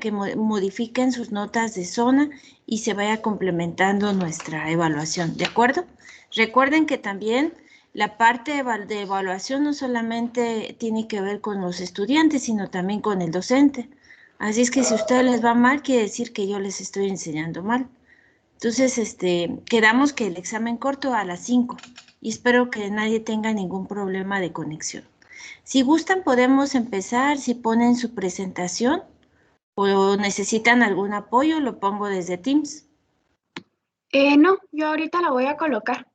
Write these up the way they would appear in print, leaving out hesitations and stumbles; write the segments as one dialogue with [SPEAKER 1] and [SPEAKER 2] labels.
[SPEAKER 1] que modifiquen sus notas de zona y se vaya complementando nuestra evaluación, ¿de acuerdo? Recuerden que también la parte de evaluación no solamente tiene que ver con los estudiantes, sino también con el docente. Así es que si a ustedes les va mal, quiere decir que yo les estoy enseñando mal. Entonces, quedamos que el examen corto a las 5 y espero que nadie tenga ningún problema de conexión. Si gustan, podemos empezar. Si ponen su presentación o necesitan algún apoyo, lo pongo desde Teams.
[SPEAKER 2] No, yo ahorita la voy a colocar.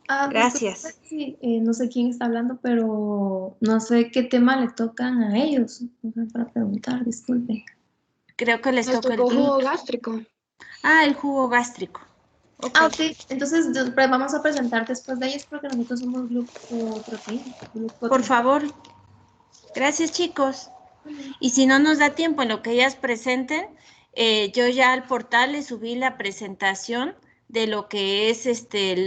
[SPEAKER 3] Disculpe,
[SPEAKER 1] Gracias.
[SPEAKER 3] sí, no sé quién está hablando, pero no sé qué tema le tocan a ellos. No sé, para preguntar, disculpe.
[SPEAKER 1] Creo que les
[SPEAKER 2] Nos
[SPEAKER 1] toca el
[SPEAKER 2] tocó jugo
[SPEAKER 1] glúteo.
[SPEAKER 2] gástrico.
[SPEAKER 1] Ah, el jugo gástrico. Ok.
[SPEAKER 3] Ok, entonces pues, vamos a presentar después de ellos porque nosotros somos glucoproteína.
[SPEAKER 1] Por favor. Gracias, chicos. Y si no nos da tiempo en lo que ellas presenten, yo ya al portal le subí la presentación de lo que es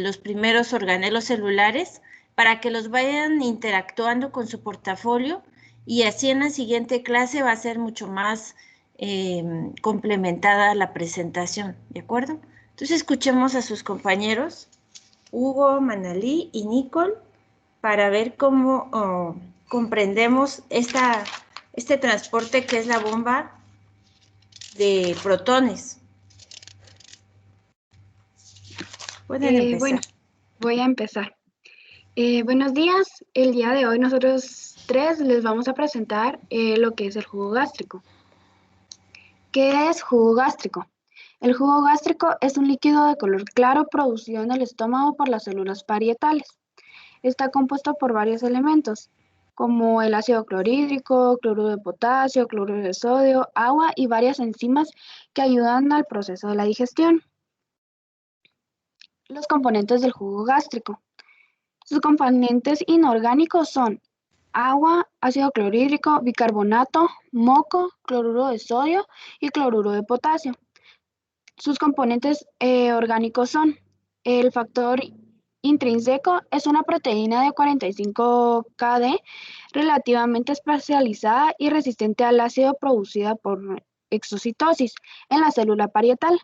[SPEAKER 1] los primeros organelos celulares para que los vayan interactuando con su portafolio y así en la siguiente clase va a ser mucho más complementada la presentación, ¿de acuerdo? Entonces escuchemos a sus compañeros, Hugo, Manalí y Nicole, para ver cómo comprendemos este transporte que es la bomba de protones. Pueden empezar.
[SPEAKER 2] Bueno, voy a empezar. Buenos días. El día de hoy nosotros tres les vamos a presentar lo que es el jugo gástrico. ¿Qué es jugo gástrico? El jugo gástrico es un líquido de color claro producido en el estómago por las células parietales. Está compuesto por varios elementos, como el ácido clorhídrico, cloruro de potasio, cloruro de sodio, agua y varias enzimas que ayudan al proceso de la digestión. Los componentes del jugo gástrico. Sus componentes inorgánicos son agua, ácido clorhídrico, bicarbonato, moco, cloruro de sodio y cloruro de potasio. Sus componentes orgánicos son el factor intrínseco, es una proteína de 45 kD relativamente especializada y resistente al ácido producida por exocitosis en la célula parietal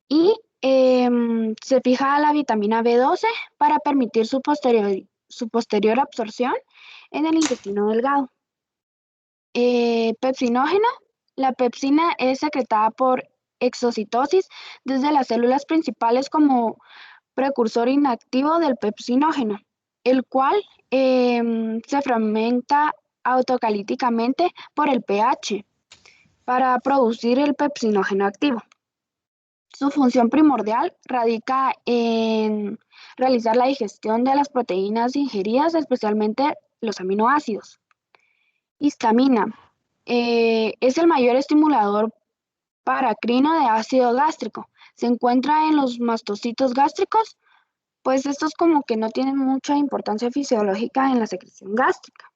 [SPEAKER 2] y se fija a la vitamina B12 para permitir su posterior absorción en el intestino delgado. Pepsinógeno. La pepsina es secretada por exocitosis desde las células principales como precursor inactivo del pepsinógeno, el cual se fragmenta autocalíticamente por el pH para producir el pepsinógeno activo. Su función primordial radica en realizar la digestión de las proteínas ingeridas, especialmente los aminoácidos. Histamina. Es el mayor estimulador paracrino de ácido gástrico. Se encuentra en los mastocitos gástricos, pues estos como que no tienen mucha importancia fisiológica en la secreción gástrica.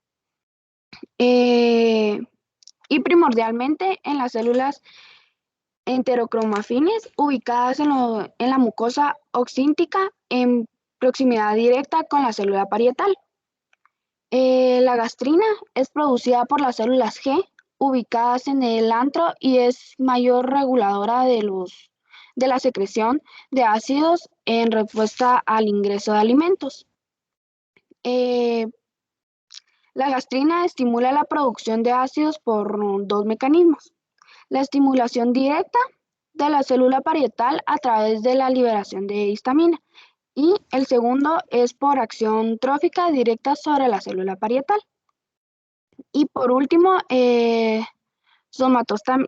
[SPEAKER 2] Y primordialmente en las células enterocromafines ubicadas en la mucosa oxíntica en proximidad directa con la célula parietal. La gastrina es producida por las células G ubicadas en el antro y es mayor reguladora de la secreción de ácidos en respuesta al ingreso de alimentos. La gastrina estimula la producción de ácidos por dos mecanismos. La estimulación directa de la célula parietal a través de la liberación de histamina y el segundo es por acción trófica directa sobre la célula parietal. Y por último, somatostatina.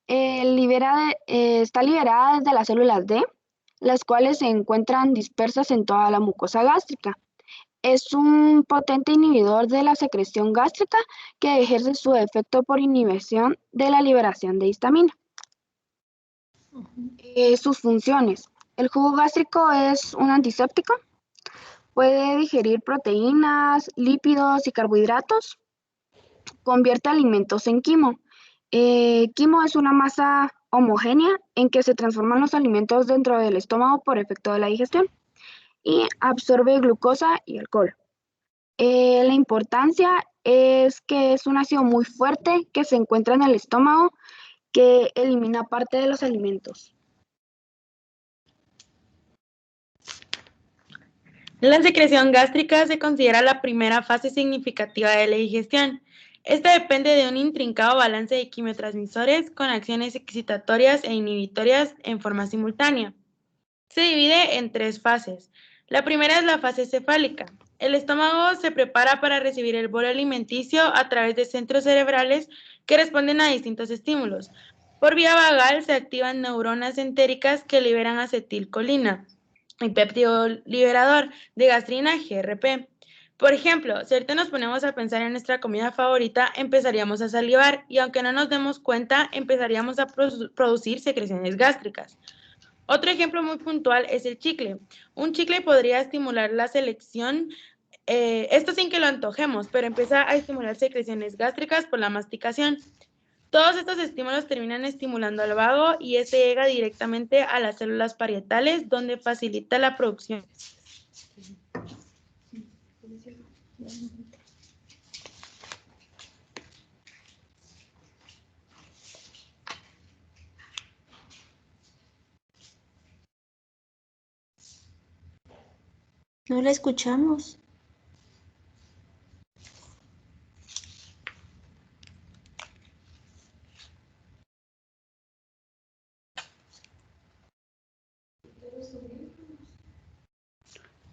[SPEAKER 2] Está liberada desde las células D, las cuales se encuentran dispersas en toda la mucosa gástrica. Es un potente inhibidor de la secreción gástrica que ejerce su efecto por inhibición de la liberación de histamina. Sus funciones. El jugo gástrico es un antiséptico. Puede digerir proteínas, lípidos y carbohidratos. Convierte alimentos en quimo. Quimo es una masa homogénea en que se transforman los alimentos dentro del estómago por efecto de la digestión y absorbe glucosa y alcohol. La importancia es que es un ácido muy fuerte que se encuentra en el estómago que elimina parte de los alimentos.
[SPEAKER 4] La secreción gástrica se considera la primera fase significativa de la digestión. Esta depende de un intrincado balance de quimiotransmisores con acciones excitatorias e inhibitorias en forma simultánea. Se divide en 3 fases. La primera es la fase cefálica. El estómago se prepara para recibir el bolo alimenticio a través de centros cerebrales que responden a distintos estímulos. Por vía vagal se activan neuronas entéricas que liberan acetilcolina, el péptido liberador de gastrina GRP. Por ejemplo, si ahorita nos ponemos a pensar en nuestra comida favorita, empezaríamos a salivar y aunque no nos demos cuenta, empezaríamos a producir secreciones gástricas. Otro ejemplo muy puntual es el chicle. Un chicle podría estimular la selección, esto sin que lo antojemos, pero empieza a estimular secreciones gástricas por la masticación. Todos estos estímulos terminan estimulando al vago y este llega directamente a las células parietales, donde facilita la producción.
[SPEAKER 1] No la escuchamos.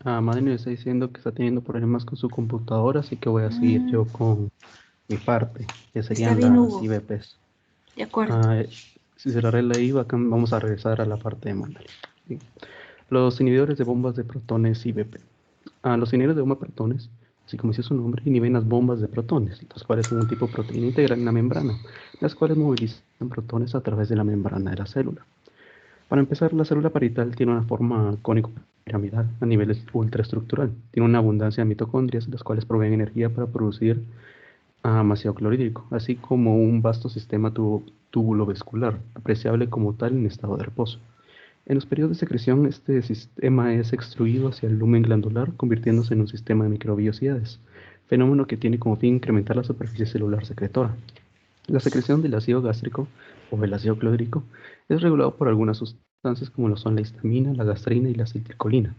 [SPEAKER 5] Madeline está diciendo que está teniendo problemas con su computadora, así que voy a seguir yo con mi parte, que serían
[SPEAKER 1] bien,
[SPEAKER 5] las
[SPEAKER 1] Hugo.
[SPEAKER 5] IVPs.
[SPEAKER 1] De acuerdo.
[SPEAKER 5] Si se la arregla ahí, vamos a regresar a la parte de Mandarin. ¿Sí? Los inhibidores de bombas de protones IVP. Los inhibidores de bomba de protones, así como dice su nombre, inhiben las bombas de protones, las cuales son un tipo de proteína integral en la membrana, las cuales movilizan protones a través de la membrana de la célula. Para empezar, la célula parietal tiene una forma cónico-piramidal a nivel ultraestructural. Tiene una abundancia de mitocondrias, las cuales proveen energía para producir ácido clorhídrico, así como un vasto sistema tubulovascular, apreciable como tal en estado de reposo. En los periodos de secreción, este sistema es extruido hacia el lumen glandular, convirtiéndose en un sistema de microvellosidades, fenómeno que tiene como fin incrementar la superficie celular secretora. La secreción del ácido gástrico o el ácido clorhídrico es regulado por algunas sustancias como lo son la histamina, la gastrina y la acetilcolina.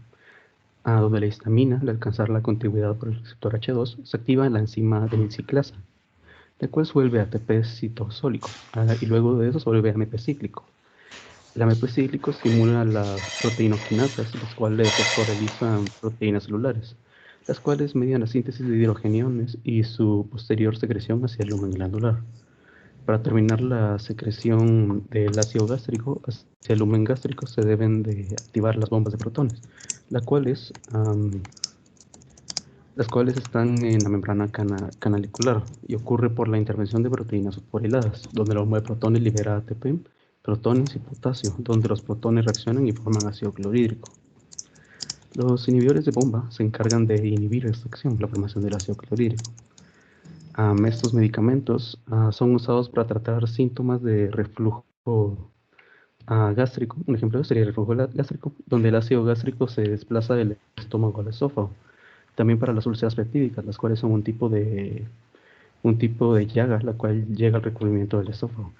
[SPEAKER 5] Donde la histamina, al alcanzar la contigüidad por el receptor H2, se activa en la enzima de ciclasa, la cual se vuelve ATP citosólico y luego de eso se vuelve AMP cíclico. El AMP cíclico estimula las proteinoquinasas, las cuales fosforilizan proteínas celulares, las cuales median la síntesis de hidrogeniones y su posterior secreción hacia el lumen glandular. Para terminar la secreción del ácido gástrico hacia el lumen gástrico se deben de activar las bombas de protones, las cuales están en la membrana canalicular y ocurre por la intervención de proteínas fosforiladas, donde la bomba de protones libera ATP, protones y potasio, donde los protones reaccionan y forman ácido clorhídrico. Los inhibidores de bomba se encargan de inhibir esta acción, la formación del ácido clorhídrico. Estos medicamentos son usados para tratar síntomas de reflujo gástrico. Un ejemplo sería el reflujo gástrico, donde el ácido gástrico se desplaza del estómago al esófago. También para las úlceras peptídicas, las cuales son un tipo de llaga, la cual llega al recubrimiento del esófago.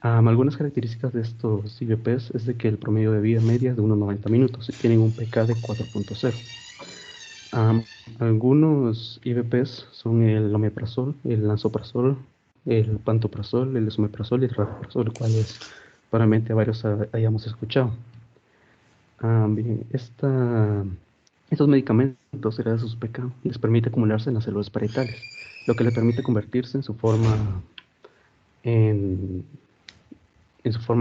[SPEAKER 5] Algunas características de estos IVPs es de que el promedio de vida media es de unos 90 minutos y tienen un pK de 4.0. Algunos IVPs son el omeprazol, el lansoprazol, el pantoprazol, el esomeprazol y el rabeprazol, cuales probablemente varios hayamos escuchado. Bien, estos medicamentos, gracias a sus pK, les permite acumularse en las células parietales, lo que les permite convertirse en su forma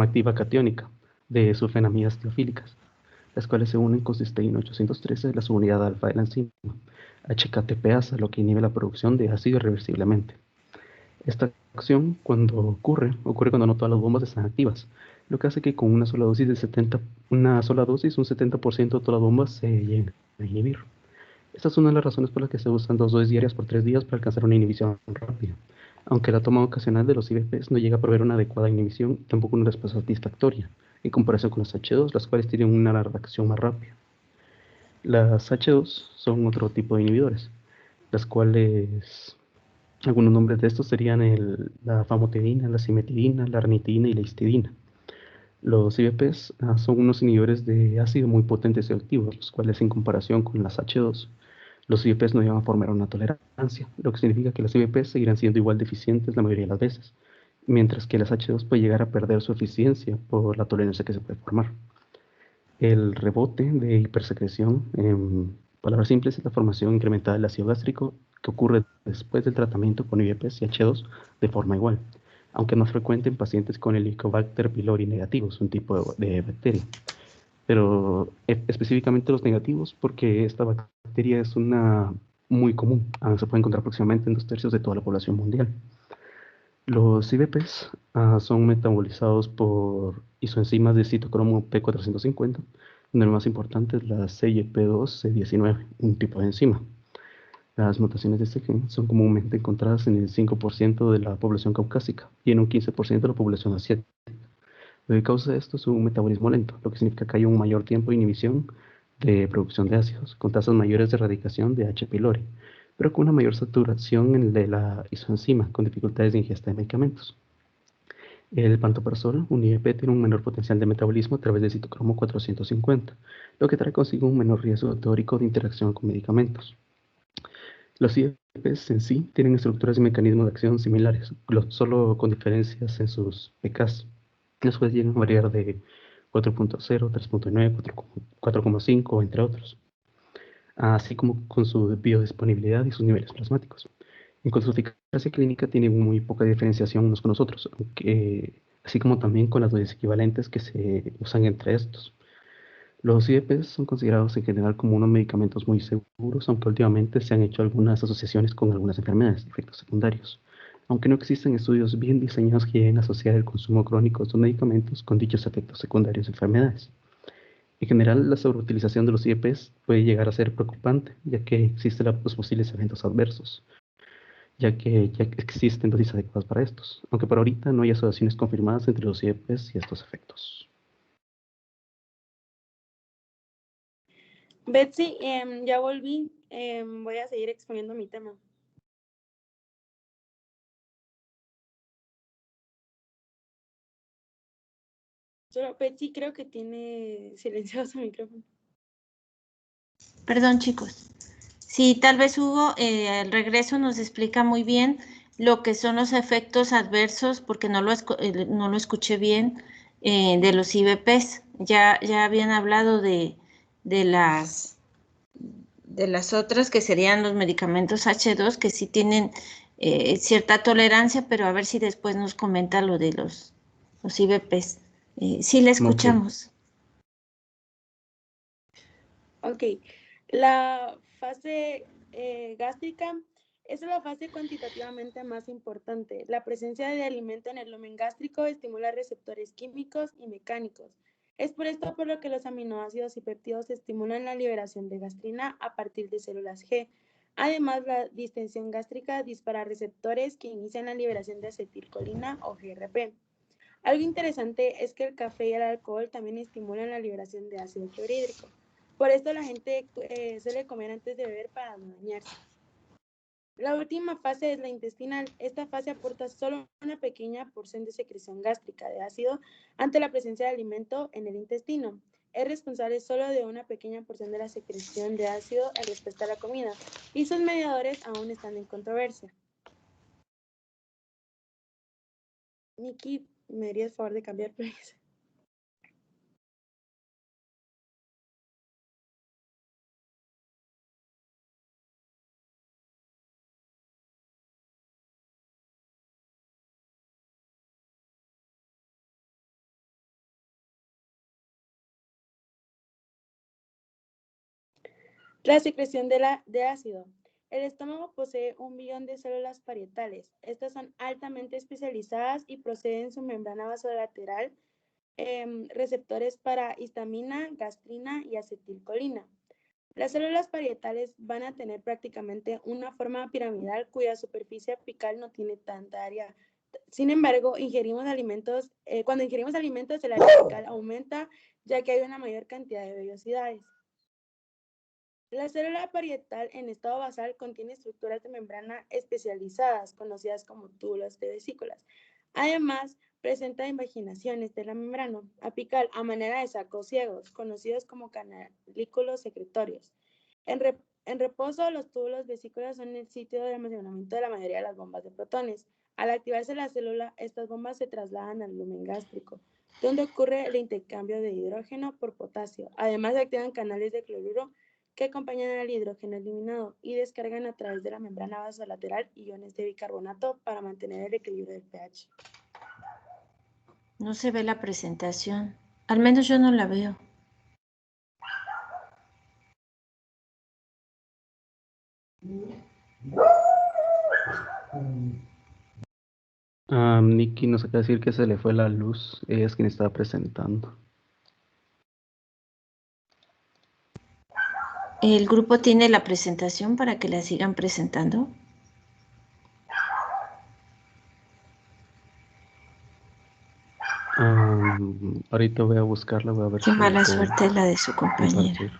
[SPEAKER 5] activa catiónica de sulfenamidas teofílicas, las cuales se unen con cisteína 813 de la subunidad alfa de la enzima HKTPasa, lo que inhibe la producción de ácido irreversiblemente. Esta acción, cuando ocurre cuando no todas las bombas están activas, lo que hace que con una sola dosis, un 70% de todas las bombas se lleguen a inhibir. Esta es una de las razones por las que se usan 2 dosis diarias por 3 días para alcanzar una inhibición rápida. Aunque la toma ocasional de los IVPs no llega a proveer una adecuada inhibición, tampoco una respuesta satisfactoria, en comparación con los H2, las cuales tienen una reacción más rápida. Las H2 son otro tipo de inhibidores, las cuales Algunos nombres de estos serían la famotidina, la cimetidina, la ranitidina y la histidina. Los IBPs son unos inhibidores de ácido muy potentes y activos, los cuales en comparación con las H2, los IBPs no llegan a formar una tolerancia, lo que significa que las IBPs seguirán siendo igual de eficientes la mayoría de las veces, mientras que las H2 puede llegar a perder su eficiencia por la tolerancia que se puede formar. El rebote de hipersecreción, en palabras simples, es la formación incrementada del ácido gástrico que ocurre después del tratamiento con IBPs y H2 de forma igual, aunque más frecuente en pacientes con Helicobacter pylori negativos, un tipo de bacteria. Pero específicamente los negativos, porque esta bacteria es una muy común, se puede encontrar aproximadamente en 2/3 de toda la población mundial. Los IBPs son metabolizados por isoenzimas de citocromo P450, donde lo más importante es la CYP2C19, un tipo de enzima. Las mutaciones de este gen son comúnmente encontradas en el 5% de la población caucásica y en un 15% de la población asiática. Lo que causa esto es un metabolismo lento, lo que significa que hay un mayor tiempo de inhibición de producción de ácidos, con tasas mayores de erradicación de H. pylori, pero con una mayor saturación en el de la isoenzima, con dificultades de ingesta de medicamentos. El pantoprazol, un IBP, tiene un menor potencial de metabolismo a través del citocromo 450, lo que trae consigo un menor riesgo teórico de interacción con medicamentos. Los IBPs en sí tienen estructuras y mecanismos de acción similares, solo con diferencias en sus pKs. Los cuales llegan a variar de 4.0, 3.9, 4.5, entre otros, así como con su biodisponibilidad y sus niveles plasmáticos. En cuanto a su eficacia clínica, tiene muy poca diferenciación unos con los otros, así como también con las dosis equivalentes que se usan entre estos. Los IBPs son considerados en general como unos medicamentos muy seguros, aunque últimamente se han hecho algunas asociaciones con algunas enfermedades y efectos secundarios, aunque no existen estudios bien diseñados que lleguen a asociar el consumo crónico de estos medicamentos con dichos efectos secundarios de enfermedades. En general, la sobreutilización de los IBPs puede llegar a ser preocupante, ya que existen los posibles eventos adversos, ya que existen dosis adecuadas para estos, aunque por ahorita no hay asociaciones confirmadas entre los IBPs y estos efectos.
[SPEAKER 4] Betsy, ya volví. Voy a seguir exponiendo mi tema. Solo Betsy creo que tiene silenciado su micrófono.
[SPEAKER 1] Perdón, chicos. Sí, tal vez Hugo al regreso nos explica muy bien lo que son los efectos adversos, porque no lo escuché bien, de los IBPs. Ya habían hablado de las otras, que serían los medicamentos H2, que sí tienen cierta tolerancia, pero a ver si después nos comenta lo de los IBPs. Sí, le escuchamos.
[SPEAKER 4] Ok, la fase gástrica es la fase cuantitativamente más importante. La presencia de alimento en el lumen gástrico estimula receptores químicos y mecánicos. Es por esto por lo que los aminoácidos y péptidos estimulan la liberación de gastrina a partir de células G. Además, la distensión gástrica dispara receptores que inician la liberación de acetilcolina o GRP. Algo interesante es que el café y el alcohol también estimulan la liberación de ácido clorhídrico. Por esto la gente suele comer antes de beber para no dañarse. La última fase es la intestinal. Esta fase aporta solo una pequeña porción de secreción gástrica de ácido ante la presencia de alimento en el intestino. Es responsable solo de una pequeña porción de la secreción de ácido en respuesta a la comida, y sus mediadores aún están en controversia. Nikki, ¿me harías favor de cambiar, please? La secreción de ácido. El estómago posee 1 billón de células parietales. Estas son altamente especializadas y proceden en su membrana vasolateral receptores para histamina, gastrina y acetilcolina. Las células parietales van a tener prácticamente una forma piramidal cuya superficie apical no tiene tanta área. Sin embargo, cuando ingerimos alimentos, el área apical aumenta, ya que hay una mayor cantidad de vellosidades. La célula parietal en estado basal contiene estructuras de membrana especializadas, conocidas como túbulos de vesículas. Además, presenta invaginaciones de la membrana apical a manera de sacos ciegos, conocidos como canalículos secretorios. En reposo, los túbulos vesículas son el sitio de almacenamiento de la mayoría de las bombas de protones. Al activarse la célula, estas bombas se trasladan al lumen gástrico, donde ocurre el intercambio de hidrógeno por potasio. Además, se activan canales de cloruro que acompañan al hidrógeno eliminado y descargan a través de la membrana basolateral iones de bicarbonato para mantener el equilibrio del pH.
[SPEAKER 1] No se ve la presentación. Al menos yo no la veo.
[SPEAKER 5] Nikki nos acaba de decir que se le fue la luz. Ella es quien estaba presentando.
[SPEAKER 1] ¿El grupo tiene la presentación para que la sigan presentando?
[SPEAKER 5] Ahorita voy a buscarla, voy a ver
[SPEAKER 1] Qué
[SPEAKER 5] si
[SPEAKER 1] mala
[SPEAKER 5] puedo
[SPEAKER 1] suerte la de su compañera.
[SPEAKER 5] compartir.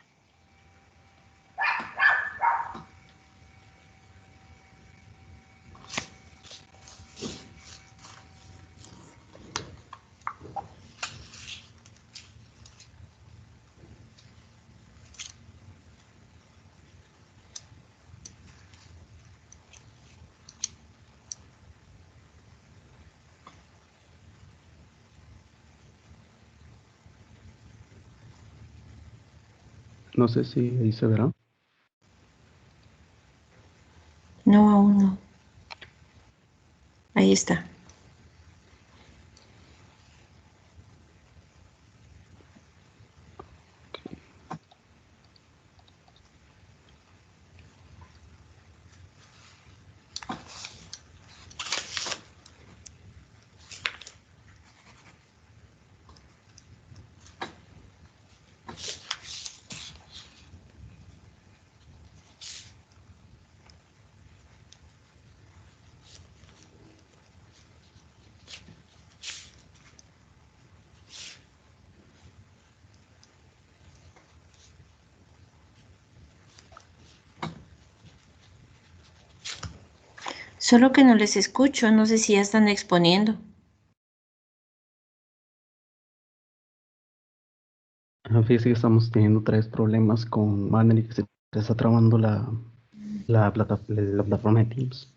[SPEAKER 5] No sé si ahí se verá.
[SPEAKER 1] No, aún no. Ahí está. Solo que no les escucho, no sé si ya están exponiendo.
[SPEAKER 5] Fíjese que estamos teniendo 3 problemas con Manel y que se está trabando la plataforma de Teams.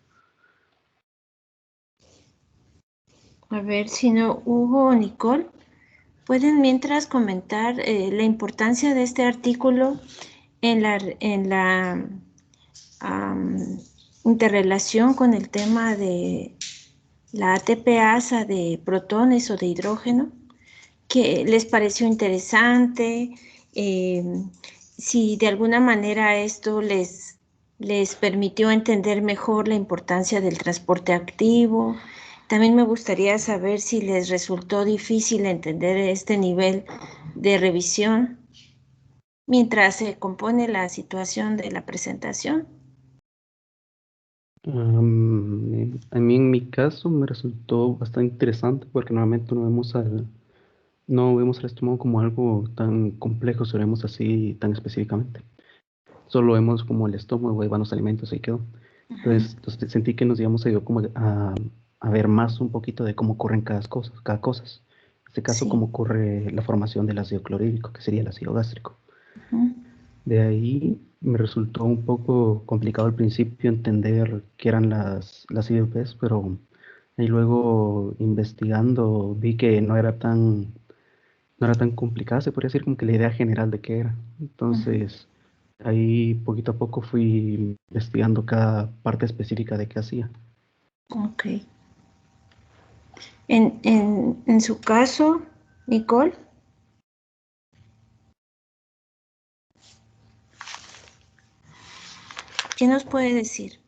[SPEAKER 1] A ver si no, Hugo o Nicole, pueden mientras comentar la importancia de este artículo en la interrelación con el tema de la ATPasa de protones o de hidrógeno, que les pareció interesante, si de alguna manera esto les permitió entender mejor la importancia del transporte activo. También me gustaría saber si les resultó difícil entender este nivel de revisión mientras se compone la situación de la presentación.
[SPEAKER 5] A mí en mi caso me resultó bastante interesante porque normalmente no vemos el estómago como algo tan complejo, si lo vemos así tan específicamente. Solo vemos como el estómago, ahí van los alimentos, ahí quedó. Entonces sentí que nos íbamos a ir como a ver más un poquito de cómo ocurren cada cosa. En este caso,
[SPEAKER 1] Sí.
[SPEAKER 5] cómo ocurre la formación del ácido clorhídrico, que sería el ácido gástrico.
[SPEAKER 1] Ujú.
[SPEAKER 5] De ahí me resultó un poco complicado al principio entender qué eran las IVPs, pero ahí luego investigando vi que no era tan complicada, se podría decir como que la idea general de qué era. Entonces, ahí poquito a poco fui investigando cada parte específica de qué hacía.
[SPEAKER 1] Ok. En su caso, Nicole. ¿Qué nos puede decir?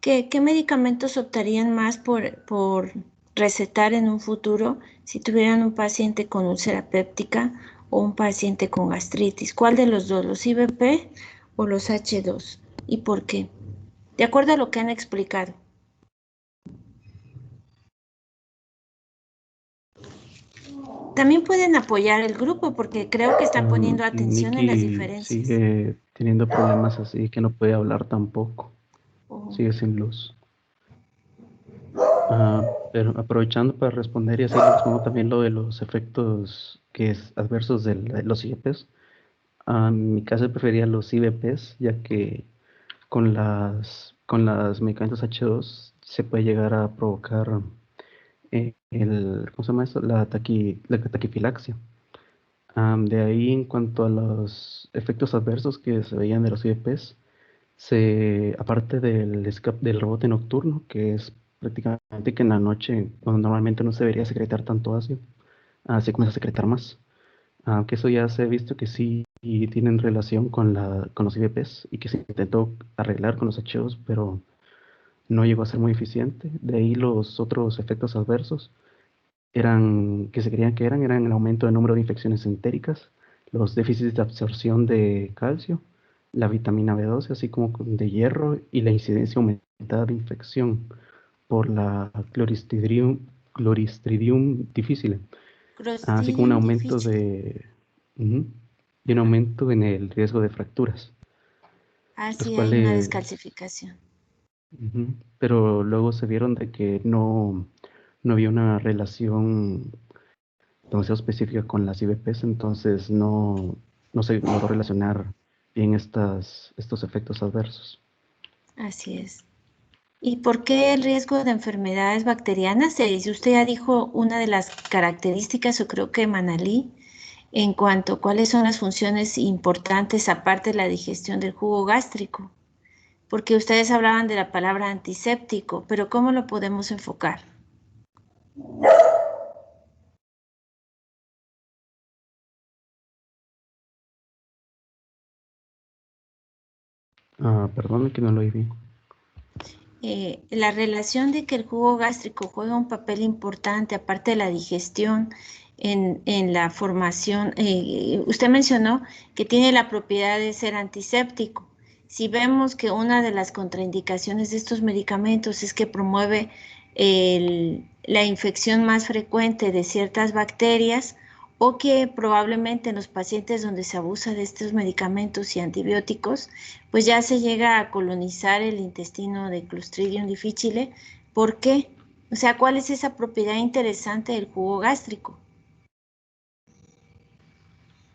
[SPEAKER 1] ¿Qué medicamentos optarían más por recetar en un futuro si tuvieran un paciente con úlcera péptica o un paciente con gastritis? ¿Cuál de los dos, los IVP o los H2? ¿Y por qué? De acuerdo a lo que han explicado. también pueden apoyar el grupo porque creo que están poniendo atención en las
[SPEAKER 5] Nikki
[SPEAKER 1] diferencias.
[SPEAKER 5] sigue teniendo problemas así que no puede hablar tampoco.
[SPEAKER 1] Oh.
[SPEAKER 5] Sigue sin luz. Pero aprovechando para responder y así les pongo también lo de los efectos que es adversos de los IVPs. En mi caso prefería los IVPs, ya que con las medicamentos H2 se puede llegar a provocar ¿cómo se llama eso? La taquifilaxia. De ahí, en cuanto a los efectos adversos que se veían de los IVPs, aparte del rebote nocturno, que es prácticamente que en la noche, cuando normalmente no se debería secretar tanto ácido, se comienza a secretar más. Aunque eso ya se ha visto que sí tienen relación con los IVPs y que se intentó arreglar con los H2, pero no llegó a ser muy eficiente. De ahí los otros efectos adversos que se creían que eran el aumento del número de infecciones entéricas, los déficits de absorción de calcio, la vitamina B12, así como de hierro, y la incidencia aumentada de infección por la Clostridium difficile, así como un
[SPEAKER 1] Clostridium
[SPEAKER 5] aumento
[SPEAKER 1] difficile.
[SPEAKER 5] y un aumento en el riesgo de fracturas, los
[SPEAKER 1] Sí, hay una
[SPEAKER 5] cuales,
[SPEAKER 1] descalcificación.
[SPEAKER 5] pero luego se vieron de que no había una relación demasiado específica con las IVPs, entonces no se logró relacionar bien estos efectos adversos.
[SPEAKER 1] Así es. ¿Y por qué el riesgo de enfermedades bacterianas? Si usted ya dijo una de las características, o creo que Manalí, en cuanto a cuáles son las funciones importantes aparte de la digestión del jugo gástrico, porque ustedes hablaban de la palabra antiséptico, pero ¿cómo lo podemos enfocar?
[SPEAKER 5] Perdón que no lo oí bien.
[SPEAKER 1] La relación de que el jugo gástrico juega un papel importante, aparte de la digestión, en la formación. Usted mencionó que tiene la propiedad de ser antiséptico. Si vemos que una de las contraindicaciones de estos medicamentos es que promueve la infección más frecuente de ciertas bacterias, o que probablemente en los pacientes donde se abusa de estos medicamentos y antibióticos, pues ya se llega a colonizar el intestino de Clostridium difficile. ¿Por qué? O sea, ¿cuál es esa propiedad interesante del jugo gástrico?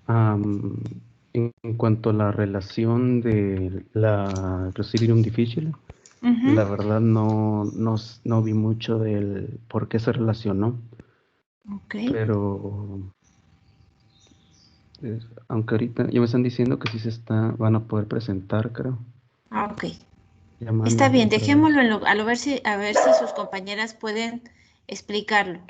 [SPEAKER 5] En cuanto a la relación de la Clostridium difficile, la verdad no vi mucho del por qué se relacionó, pero aunque ahorita ya me están diciendo que sí van a poder presentar, creo.
[SPEAKER 1] Ok.
[SPEAKER 5] Llamando
[SPEAKER 1] Está bien,
[SPEAKER 5] otra vez.
[SPEAKER 1] dejémoslo a ver si sus compañeras pueden explicarlo.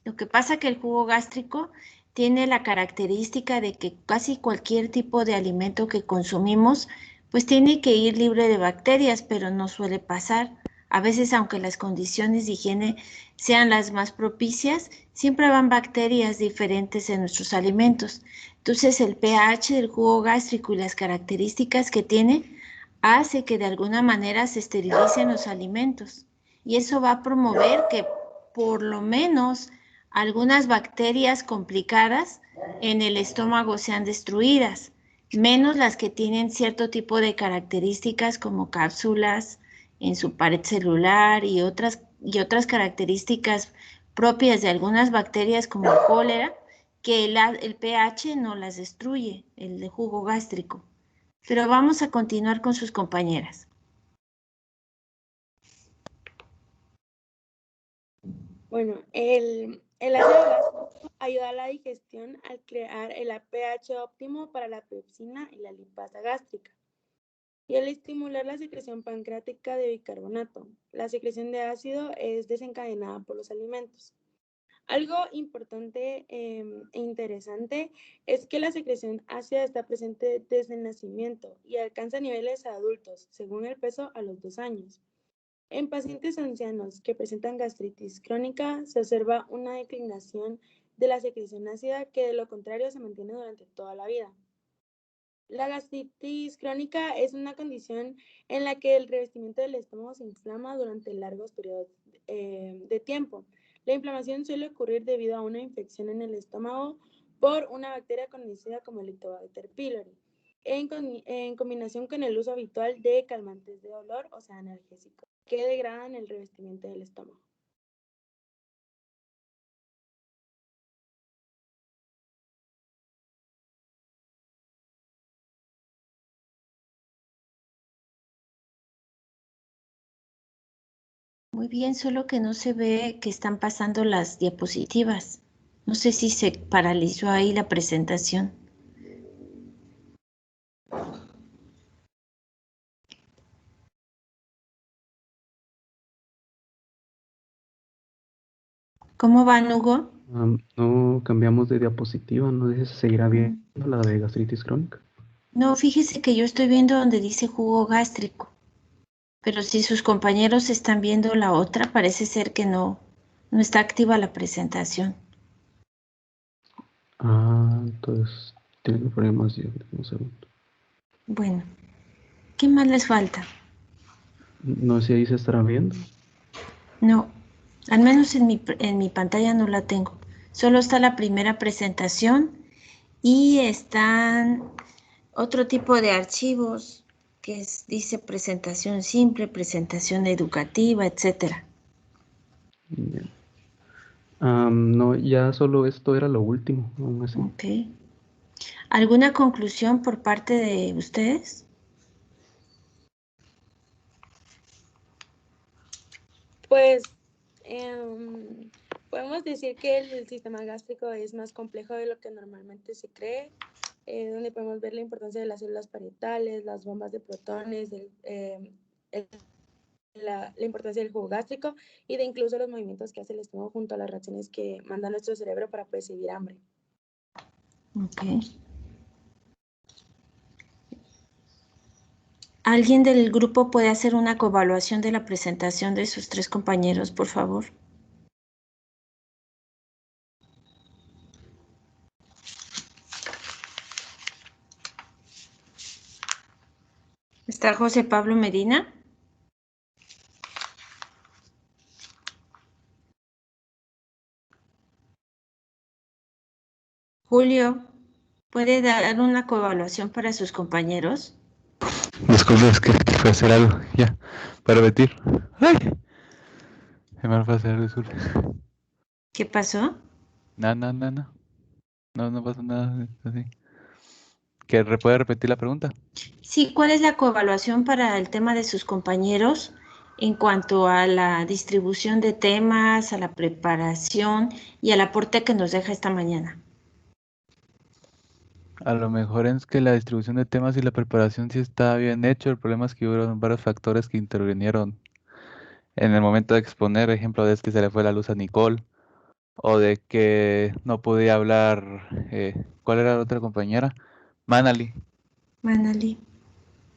[SPEAKER 1] Lo que pasa es que el jugo gástrico tiene la característica de que casi cualquier tipo de alimento que consumimos, pues tiene que ir libre de bacterias, pero no suele pasar. A veces, aunque las condiciones de higiene sean las más propicias, siempre van bacterias diferentes en nuestros alimentos. Entonces, el pH del jugo gástrico y las características que tiene hace que de alguna manera se esterilicen los alimentos. Y eso va a promover que por lo menos algunas bacterias complicadas en el estómago sean destruidas, menos las que tienen cierto tipo de características como cápsulas en su pared celular y otras características propias de algunas bacterias como el cólera, que el pH no las destruye, el de jugo gástrico. Pero vamos a continuar con sus compañeras.
[SPEAKER 4] Bueno, el ácido gástrico ayuda a la digestión al crear el pH óptimo para la pepsina y la lipasa gástrica, y al estimular la secreción pancreática de bicarbonato. La secreción de ácido es desencadenada por los alimentos. Algo importante e interesante es que la secreción ácida está presente desde el nacimiento y alcanza niveles adultos, según el peso, a los 2 años. En pacientes ancianos que presentan gastritis crónica, se observa una declinación de la secreción ácida que de lo contrario se mantiene durante toda la vida. La gastritis crónica es una condición en la que el revestimiento del estómago se inflama durante largos periodos de tiempo. La inflamación suele ocurrir debido a una infección en el estómago por una bacteria conocida como Helicobacter pylori, en combinación con el uso habitual de calmantes de dolor, o sea, analgésicos, que degradan el revestimiento del estómago.
[SPEAKER 1] Muy bien, solo que no se ve que están pasando las diapositivas. No sé si se paralizó ahí la presentación. ¿Cómo van, Hugo?
[SPEAKER 5] No cambiamos de diapositiva, no sé si seguirá viendo la de gastritis crónica.
[SPEAKER 1] No, fíjese que yo estoy viendo donde dice jugo gástrico, pero si sus compañeros están viendo la otra, parece ser que no está activa la presentación.
[SPEAKER 5] Entonces tengo problemas yo, un segundo.
[SPEAKER 1] Bueno, ¿qué más les falta?
[SPEAKER 5] No sé si ahí se estará viendo.
[SPEAKER 1] No, al menos en mi pantalla no la tengo. Solo está la primera presentación y están otro tipo de archivos que dice presentación simple, presentación educativa, etcétera.
[SPEAKER 5] Bien. No, ya solo esto era lo último, aún así.
[SPEAKER 1] Ok. ¿Alguna conclusión por parte de ustedes?
[SPEAKER 4] Pues podemos decir que el sistema gástrico es más complejo de lo que normalmente se cree, donde podemos ver la importancia de las células parietales, las bombas de protones, la importancia del jugo gástrico y de incluso los movimientos que hace el estómago junto a las reacciones que manda nuestro cerebro para percibir hambre.
[SPEAKER 1] Ok. ¿Alguien del grupo puede hacer una coevaluación de la presentación de sus tres compañeros, por favor? ¿Está José Pablo Medina? Julio, ¿puede dar una coevaluación para sus compañeros?
[SPEAKER 6] Disculpe, es que fue a hacer algo, ya, para repetir. ¡Ay! Se me va a hacer, disculpe.
[SPEAKER 1] ¿Qué pasó?
[SPEAKER 6] No, no pasa nada, así. ¿Puede repetir la pregunta?
[SPEAKER 1] Sí, ¿cuál es la coevaluación para el tema de sus compañeros en cuanto a la distribución de temas, a la preparación y al aporte que nos deja esta mañana?
[SPEAKER 6] A lo mejor es que la distribución de temas y la preparación sí está bien hecho. El problema es que hubo varios factores que intervinieron en el momento de exponer. Ejemplo de que se le fue la luz a Nicole, o de que no podía hablar, ¿cuál era la otra compañera? Manali.
[SPEAKER 1] Manali.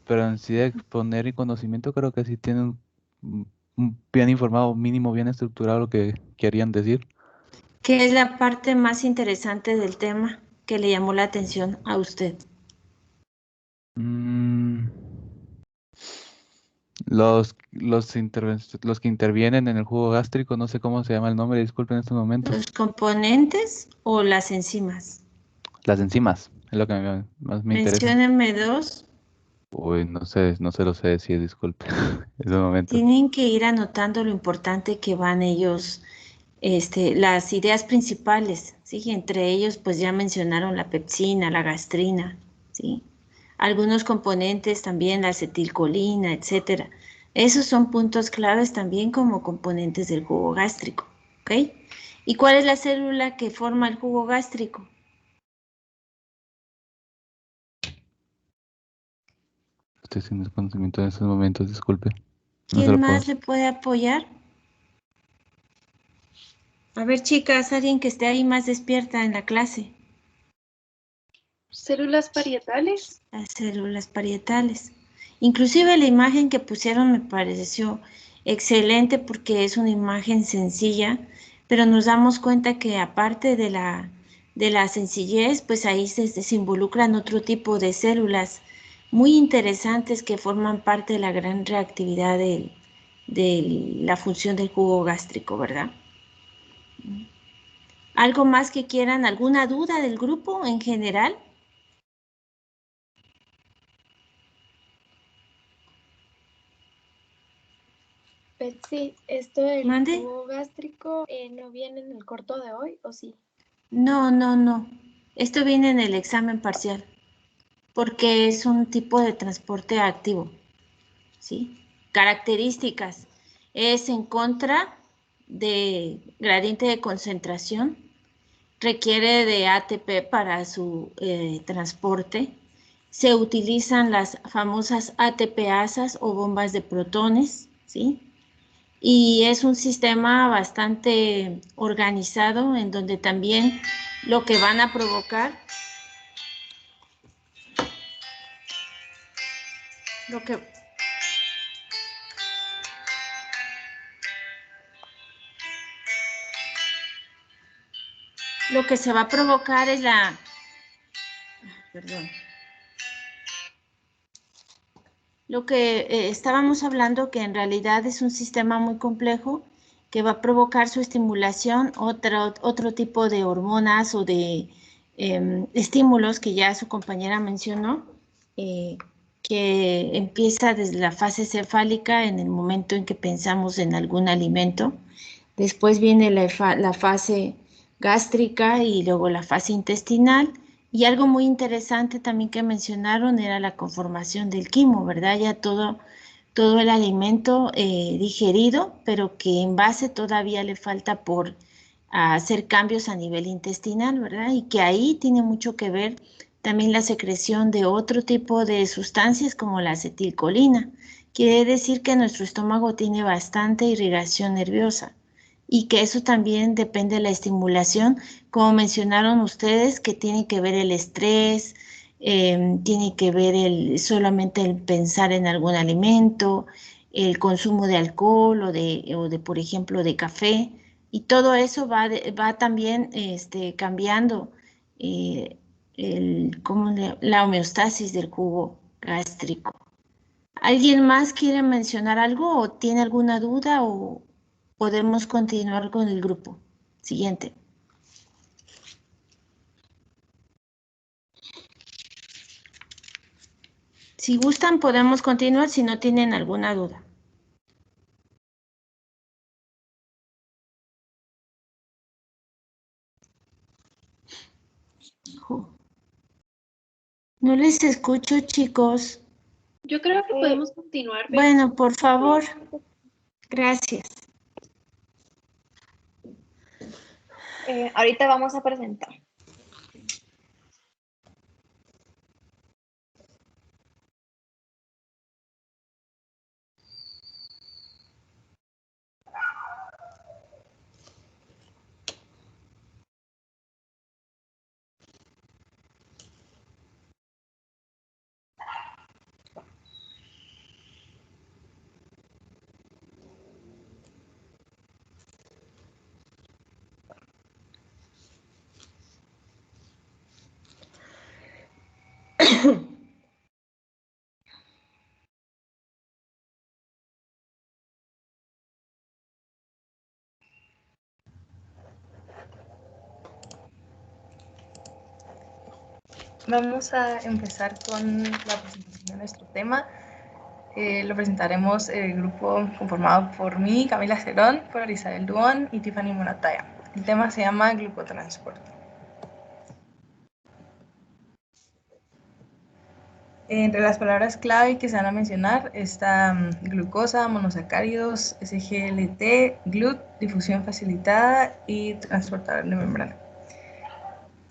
[SPEAKER 6] Pero en sí de exponer y conocimiento creo que sí tienen un bien informado, mínimo bien estructurado lo que querían decir.
[SPEAKER 1] ¿Qué es la parte más interesante del tema que le llamó la atención a usted?
[SPEAKER 6] Los que intervienen en el jugo gástrico, no sé cómo se llama el nombre, disculpen en estos momentos.
[SPEAKER 1] ¿Los componentes o las enzimas?
[SPEAKER 6] Las enzimas, es lo que más me interesa.
[SPEAKER 1] Menciónenme dos.
[SPEAKER 6] Uy, no sé lo sé decir, disculpe, en estos momentos.
[SPEAKER 1] Tienen que ir anotando lo importante que van ellos, las ideas principales, ¿sí? Entre ellos, pues ya mencionaron la pepsina, la gastrina, ¿sí? Algunos componentes también, la acetilcolina, etcétera. Esos son puntos claves también como componentes del jugo gástrico, ¿ok? ¿Y cuál es la célula que forma el jugo gástrico?
[SPEAKER 6] Estoy sin desconocimiento en estos momentos, disculpe. No se
[SPEAKER 1] ¿Quién
[SPEAKER 6] lo puedo.
[SPEAKER 1] más le puede apoyar? A ver, chicas, alguien que esté ahí más despierta en la clase.
[SPEAKER 2] Células parietales.
[SPEAKER 1] Las células parietales. Inclusive la imagen que pusieron me pareció excelente porque es una imagen sencilla, pero nos damos cuenta que aparte de la sencillez, pues ahí se involucran otro tipo de células muy interesantes que forman parte de la gran reactividad de la función del jugo gástrico, ¿verdad? ¿Algo más que quieran? ¿Alguna duda del grupo en general?
[SPEAKER 7] Betsy, ¿esto del
[SPEAKER 1] ¿Mande?
[SPEAKER 7] tubo gástrico no viene en el corto de hoy o sí?
[SPEAKER 1] No, no, no. Esto viene en el examen parcial, porque es un tipo de transporte activo, ¿sí? Características. Es en contra de gradiente de concentración, requiere de ATP para su transporte. Se utilizan las famosas ATPasas o bombas de protones, ¿sí? Y es un sistema bastante organizado en donde también lo que van a provocar, lo que se va a provocar es perdón. Lo que estábamos hablando, que en realidad es un sistema muy complejo que va a provocar su estimulación, otro tipo de hormonas o de estímulos que ya su compañera mencionó, que empieza desde la fase cefálica en el momento en que pensamos en algún alimento. Después viene la fase gástrica y luego la fase intestinal. Y algo muy interesante también que mencionaron era la conformación del quimo, ¿verdad? Ya todo el alimento digerido, pero que en base todavía le falta por hacer cambios a nivel intestinal, ¿verdad? Y que ahí tiene mucho que ver también la secreción de otro tipo de sustancias como la acetilcolina. Quiere decir que nuestro estómago tiene bastante irrigación nerviosa y que eso también depende de la estimulación, como mencionaron ustedes, que tiene que ver el estrés, tiene que ver solamente el pensar en algún alimento, el consumo de alcohol o de por ejemplo, de café, y todo eso va también cambiando la homeostasis del jugo gástrico. ¿Alguien más quiere mencionar algo o tiene alguna duda o podemos continuar con el grupo? Siguiente. Si gustan, podemos continuar si no tienen alguna duda. No les escucho, chicos.
[SPEAKER 8] Yo creo que podemos continuar.
[SPEAKER 1] Bueno, por favor. Gracias.
[SPEAKER 7] Ahorita vamos a presentar.
[SPEAKER 9] Vamos a empezar con la presentación de nuestro tema. Lo presentaremos el grupo conformado por mí, Camila Cerón, por Isabel Duón y Tiffany Morataya. El tema se llama glucotransporte. Entre las palabras clave que se van a mencionar está glucosa, monosacáridos, SGLT, GLUT, difusión facilitada y transportador de membrana.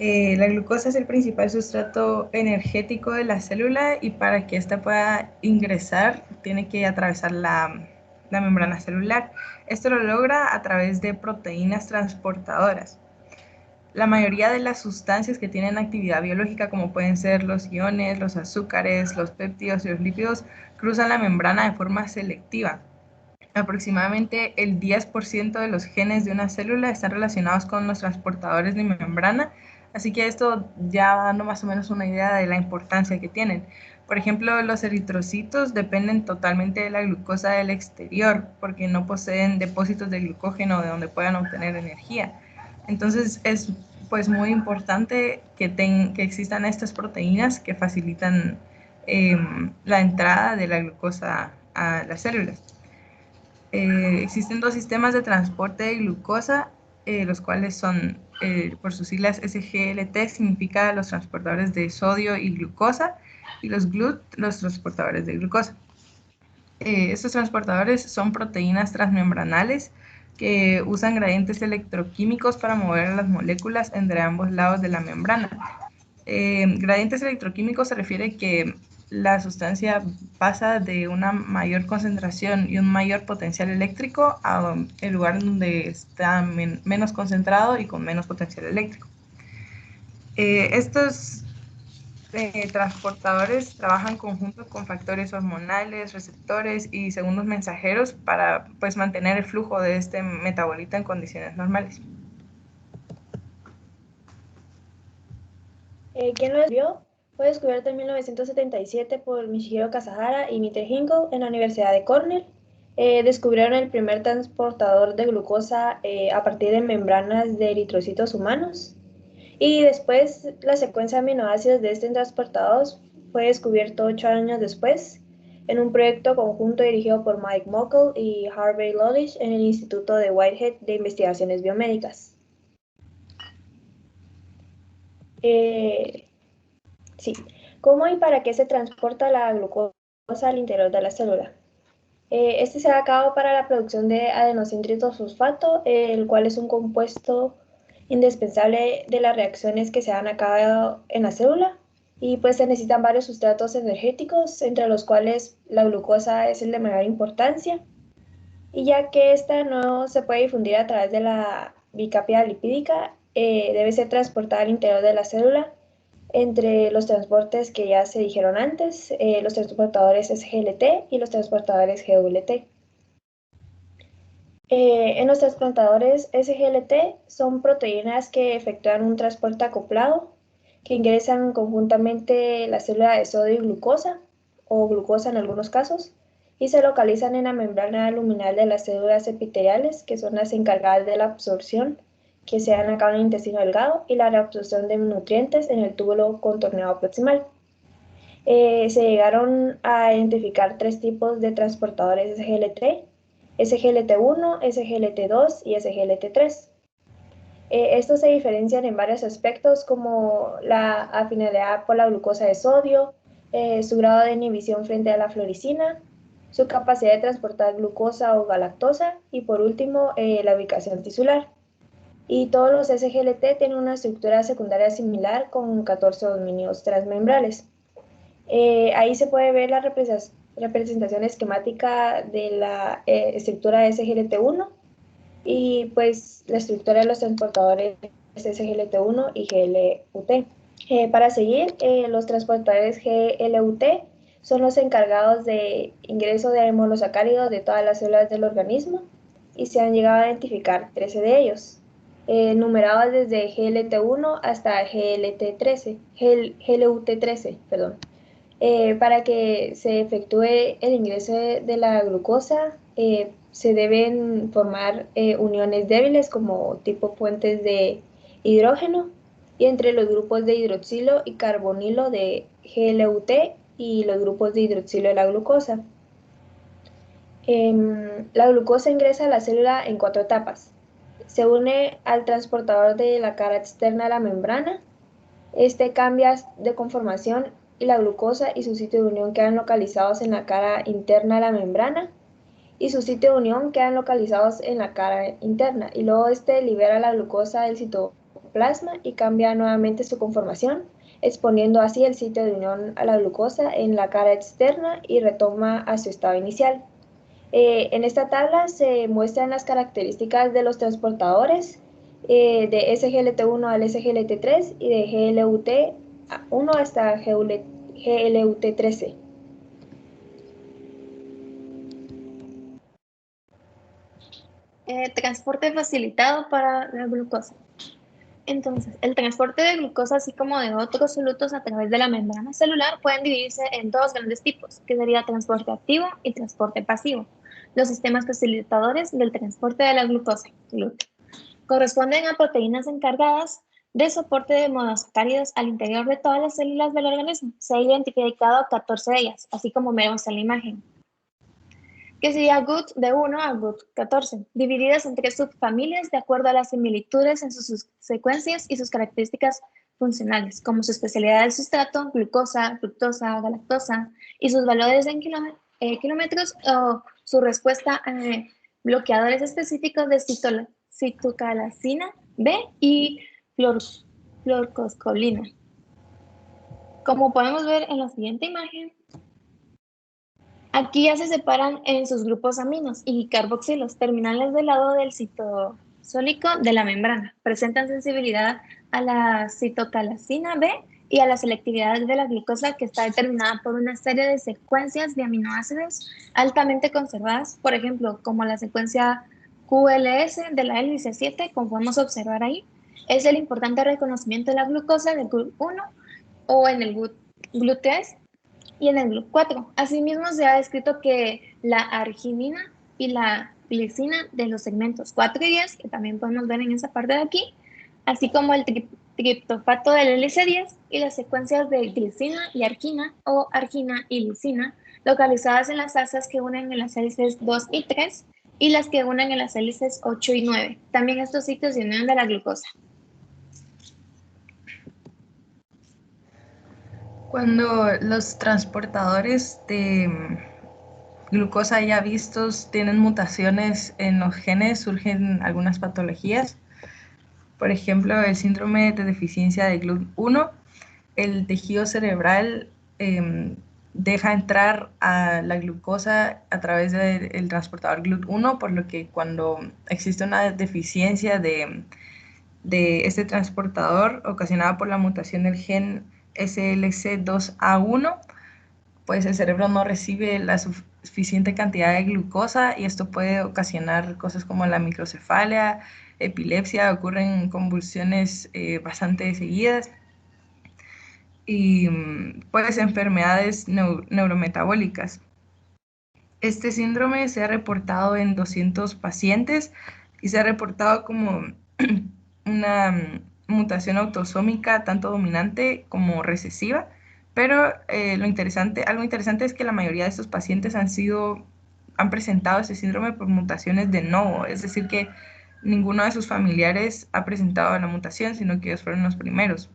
[SPEAKER 9] La glucosa es el principal sustrato energético de la célula y para que ésta pueda ingresar tiene que atravesar la membrana celular. Esto lo logra a través de proteínas transportadoras. La mayoría de las sustancias que tienen actividad biológica, como pueden ser los iones, los azúcares, los péptidos y los lípidos, cruzan la membrana de forma selectiva. Aproximadamente el 10% de los genes de una célula están relacionados con los transportadores de membrana, Así que esto ya va dando más o menos una idea de la importancia que tienen. Por ejemplo, los eritrocitos dependen totalmente de la glucosa del exterior porque no poseen depósitos de glucógeno de donde puedan obtener energía. Entonces es pues muy importante que existan estas proteínas que facilitan la entrada de la glucosa a las células. Existen dos sistemas de transporte de glucosa, los cuales son, por sus siglas SGLT, significa los transportadores de sodio y glucosa, y los GLUT, los transportadores de glucosa. Estos transportadores son proteínas transmembranales que usan gradientes electroquímicos para mover las moléculas entre ambos lados de la membrana. Gradientes electroquímicos se refiere que la sustancia pasa de una mayor concentración y un mayor potencial eléctrico a el lugar donde está menos concentrado y con menos potencial eléctrico. Estos transportadores trabajan en conjunto con factores hormonales, receptores y segundos mensajeros para pues, mantener el flujo de este metabolito en condiciones normales.
[SPEAKER 7] ¿Quién lo descubrió? Fue descubierto en 1977 por Michihiro Kasahara y Mieter Hinkle en la Universidad de Cornell. Descubrieron el primer transportador de glucosa a partir de membranas de eritrocitos humanos. Y después, la secuencia de aminoácidos de este transportador fue descubierto 8 años después en un proyecto conjunto dirigido por Mike Mockle y Harvey Lodge en el Instituto de Whitehead de Investigaciones Biomédicas. Sí. ¿Cómo y para qué se transporta la glucosa al interior de la célula? Este se da a cabo para la producción de adenosíntrito-fosfato, el cual es un compuesto indispensable de las reacciones que se dan a cabo en la célula. Y pues se necesitan varios sustratos energéticos, entre los cuales la glucosa es el de mayor importancia. Y ya que esta no se puede difundir a través de la bicápside lipídica, debe ser transportada al interior de la célula entre los transportes que ya se dijeron antes, los transportadores SGLT y los transportadores GWT. En los transportadores SGLT son proteínas que efectúan un transporte acoplado, que ingresan conjuntamente la célula de sodio y glucosa, o glucosa en algunos casos, y se localizan en la membrana luminal de las células epiteliales, que son las encargadas de la absorción, que se dan a cabo en el intestino delgado, y la reabsorción de nutrientes en el túbulo contorneado proximal. Se llegaron a identificar 3 tipos de transportadores SGLT: SGLT1, SGLT2 y SGLT3. Estos se diferencian en varios aspectos, como la afinidad por la glucosa de sodio, su grado de inhibición frente a la floricina, su capacidad de transportar glucosa o galactosa y por último la ubicación tisular. Y todos los SGLT tienen una estructura secundaria similar con 14 dominios transmembrales. Ahí se puede ver la representación esquemática de la estructura de SGLT1 y pues la estructura de los transportadores SGLT1 y GLUT. Para seguir, los transportadores GLUT son los encargados de ingreso de monosacáridos de todas las células del organismo y se han llegado a identificar 13 de ellos, numerados desde GLT1 hasta GLUT13, perdón. Para que se efectúe el ingreso de la glucosa, se deben formar uniones débiles como tipo puentes de hidrógeno y entre los grupos de hidroxilo y carbonilo de GLUT y los grupos de hidroxilo de la glucosa. La glucosa ingresa a la célula en 4 etapas. Se une al transportador de la cara externa de la membrana. Este cambia de conformación y la glucosa y su sitio de unión quedan localizados en la cara interna de la membrana y su sitio de unión quedan localizados en la cara interna, y luego libera la glucosa del citoplasma y cambia nuevamente su conformación, exponiendo así el sitio de unión a la glucosa en la cara externa y retoma a su estado inicial. En esta tabla se muestran las características de los transportadores de SGLT1 al SGLT3 y de GLUT1 hasta GLUT13.
[SPEAKER 8] Transporte facilitado para la glucosa. Entonces, el transporte de glucosa, así como de otros solutos a través de la membrana celular, pueden dividirse en dos grandes tipos, que sería transporte activo y transporte pasivo. Los sistemas facilitadores del transporte de la glucosa, GLUT, corresponden a proteínas encargadas de soporte de monosacáridos al interior de todas las células del organismo. Se ha identificado 14 de ellas, así como vemos en la imagen, que sería GUT de 1 a GUT 14, divididas en 3 subfamilias de acuerdo a las similitudes en sus secuencias y sus características funcionales, como su especialidad del sustrato, glucosa, fructosa, galactosa, y sus valores en kilómetros o su respuesta a bloqueadores específicos de citocalcina B y fluoroscolina. Como podemos ver en la siguiente imagen, aquí ya se separan en sus grupos aminos y carboxilos terminales del lado del citosólico de la membrana. Presentan sensibilidad a la citocalcina B y a la selectividad de la glucosa, que está determinada por una serie de secuencias de aminoácidos altamente conservadas, por ejemplo, como la secuencia QLS de la hélice 7, como podemos observar ahí. Es el importante reconocimiento de la glucosa del GLUT1 o en el GLUT3 y en el GLUT4. Asimismo, se ha descrito que la arginina y la glicina de los segmentos 4 y 10, que también podemos ver en esa parte de aquí, así como el triptofato del hélice 10 y las secuencias de glicina y argina o argina y lisina, localizadas en las asas que unen en las hélices 2 y 3 y las que unen en las hélices 8 y 9. También estos sitios de unión de la glucosa.
[SPEAKER 9] Cuando los transportadores de glucosa ya vistos tienen mutaciones en los genes, surgen algunas patologías. Por ejemplo, el síndrome de deficiencia de GLUT1, el tejido cerebral deja entrar a la glucosa a través del transportador GLUT1, por lo que cuando existe una deficiencia de este transportador ocasionada por la mutación del gen SLC2A1, pues el cerebro no recibe la suficiente cantidad de glucosa y esto puede ocasionar cosas como la microcefalia, epilepsia, ocurren convulsiones bastante seguidas y pues enfermedades neurometabólicas. Este síndrome se ha reportado en 200 pacientes y se ha reportado como una mutación autosómica tanto dominante como recesiva, pero algo interesante es que la mayoría de estos pacientes han presentado este síndrome por mutaciones de novo, es decir que ninguno de sus familiares ha presentado la mutación, sino que ellos fueron los primeros.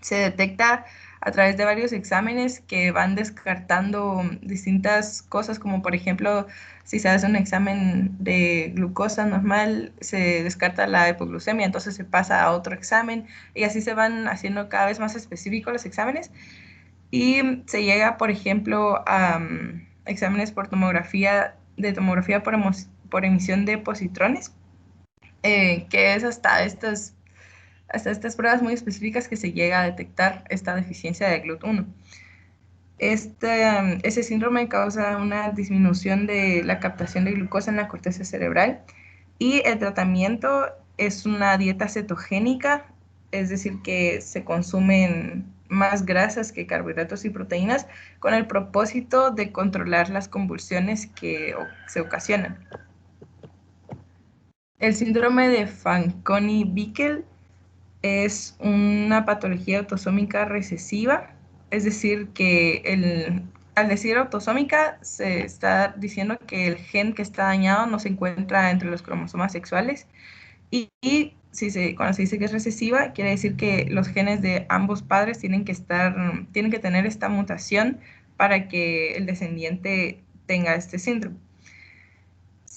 [SPEAKER 9] Se detecta a través de varios exámenes que van descartando distintas cosas, como por ejemplo, si se hace un examen de glucosa normal, se descarta la hipoglucemia, entonces se pasa a otro examen y así se van haciendo cada vez más específicos los exámenes y se llega, por ejemplo, a exámenes por tomografía por emisión de positrones, que es hasta estas pruebas muy específicas que se llega a detectar esta deficiencia de GLUT1. Ese síndrome causa una disminución de la captación de glucosa en la corteza cerebral y el tratamiento es una dieta cetogénica, es decir, que se consumen más grasas que carbohidratos y proteínas con el propósito de controlar las convulsiones que se ocasionan. El síndrome de Fanconi-Bickel es una patología autosómica recesiva, es decir, que al decir autosómica se está diciendo que el gen que está dañado no se encuentra entre los cromosomas sexuales y cuando se dice que es recesiva, quiere decir que los genes de ambos padres tienen que tener esta mutación para que el descendiente tenga este síndrome.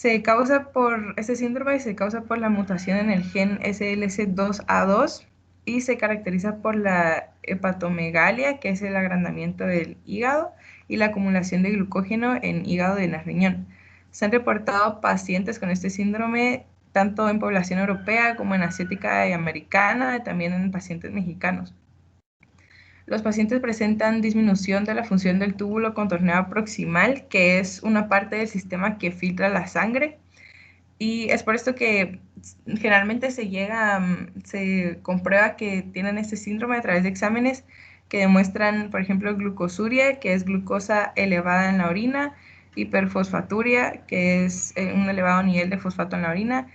[SPEAKER 9] Este síndrome se causa por la mutación en el gen SLC2A2 y se caracteriza por la hepatomegalia, que es el agrandamiento del hígado, y la acumulación de glucógeno en hígado y en el riñón. Se han reportado pacientes con este síndrome tanto en población europea como en asiática y americana, y también en pacientes mexicanos. Los pacientes presentan disminución de la función del túbulo contorneado proximal, que es una parte del sistema que filtra la sangre, Y es por esto que generalmente se comprueba que tienen este síndrome a través de exámenes que demuestran, por ejemplo, glucosuria, que es glucosa elevada en la orina, hiperfosfaturia, que es un elevado nivel de fosfato en la orina,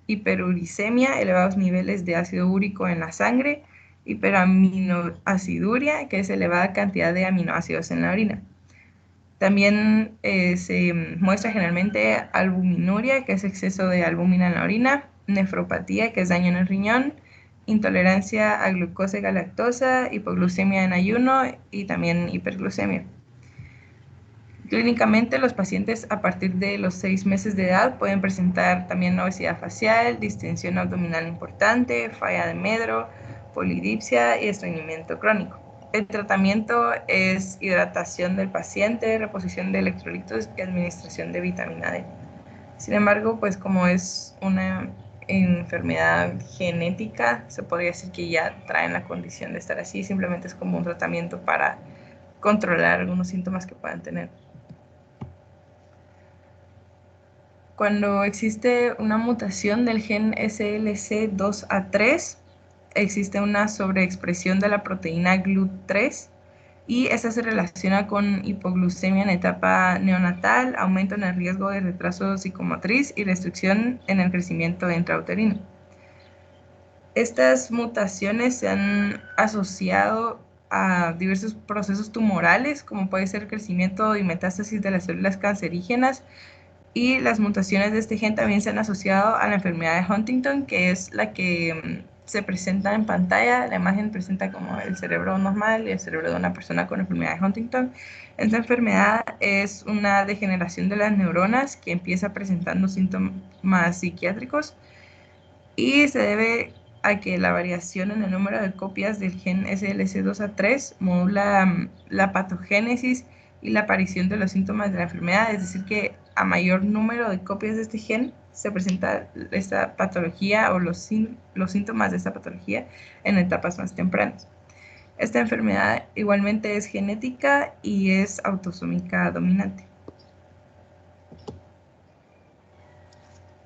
[SPEAKER 9] hiperuricemia, elevados niveles de ácido úrico en la sangre, hiperaminoaciduria, que es elevada cantidad de aminoácidos en la orina. También se muestra generalmente albuminuria, que es exceso de albúmina en la orina, nefropatía, que es daño en el riñón, intolerancia a glucosa y galactosa, hipoglucemia en ayuno y también hiperglucemia. Clínicamente, los pacientes a partir de los 6 meses de edad pueden presentar también obesidad facial, distensión abdominal importante, falla de medro, polidipsia y estreñimiento crónico. El tratamiento es hidratación del paciente, reposición de electrolitos y administración de vitamina D. Sin embargo, pues como es una enfermedad genética, se podría decir que ya traen la condición de estar así, simplemente es como un tratamiento para controlar algunos síntomas que puedan tener. Cuando existe una mutación del gen SLC2A3, existe una sobreexpresión de la proteína GLUT3 y esta se relaciona con hipoglucemia en etapa neonatal, aumento en el riesgo de retraso psicomotriz y restricción en el crecimiento intrauterino. Estas mutaciones se han asociado a diversos procesos tumorales, como puede ser crecimiento y metástasis de las células cancerígenas, y las mutaciones de este gen también se han asociado a la enfermedad de Huntington, que es la que se presenta en pantalla. La imagen presenta como el cerebro normal y el cerebro de una persona con enfermedad de Huntington. Esta enfermedad es una degeneración de las neuronas que empieza presentando síntomas psiquiátricos y se debe a que la variación en el número de copias del gen SLC2A3 modula la patogénesis y la aparición de los síntomas de la enfermedad, es decir que a mayor número de copias de este gen se presenta esta patología o los síntomas de esta patología en etapas más tempranas. Esta enfermedad igualmente es genética y es autosómica dominante.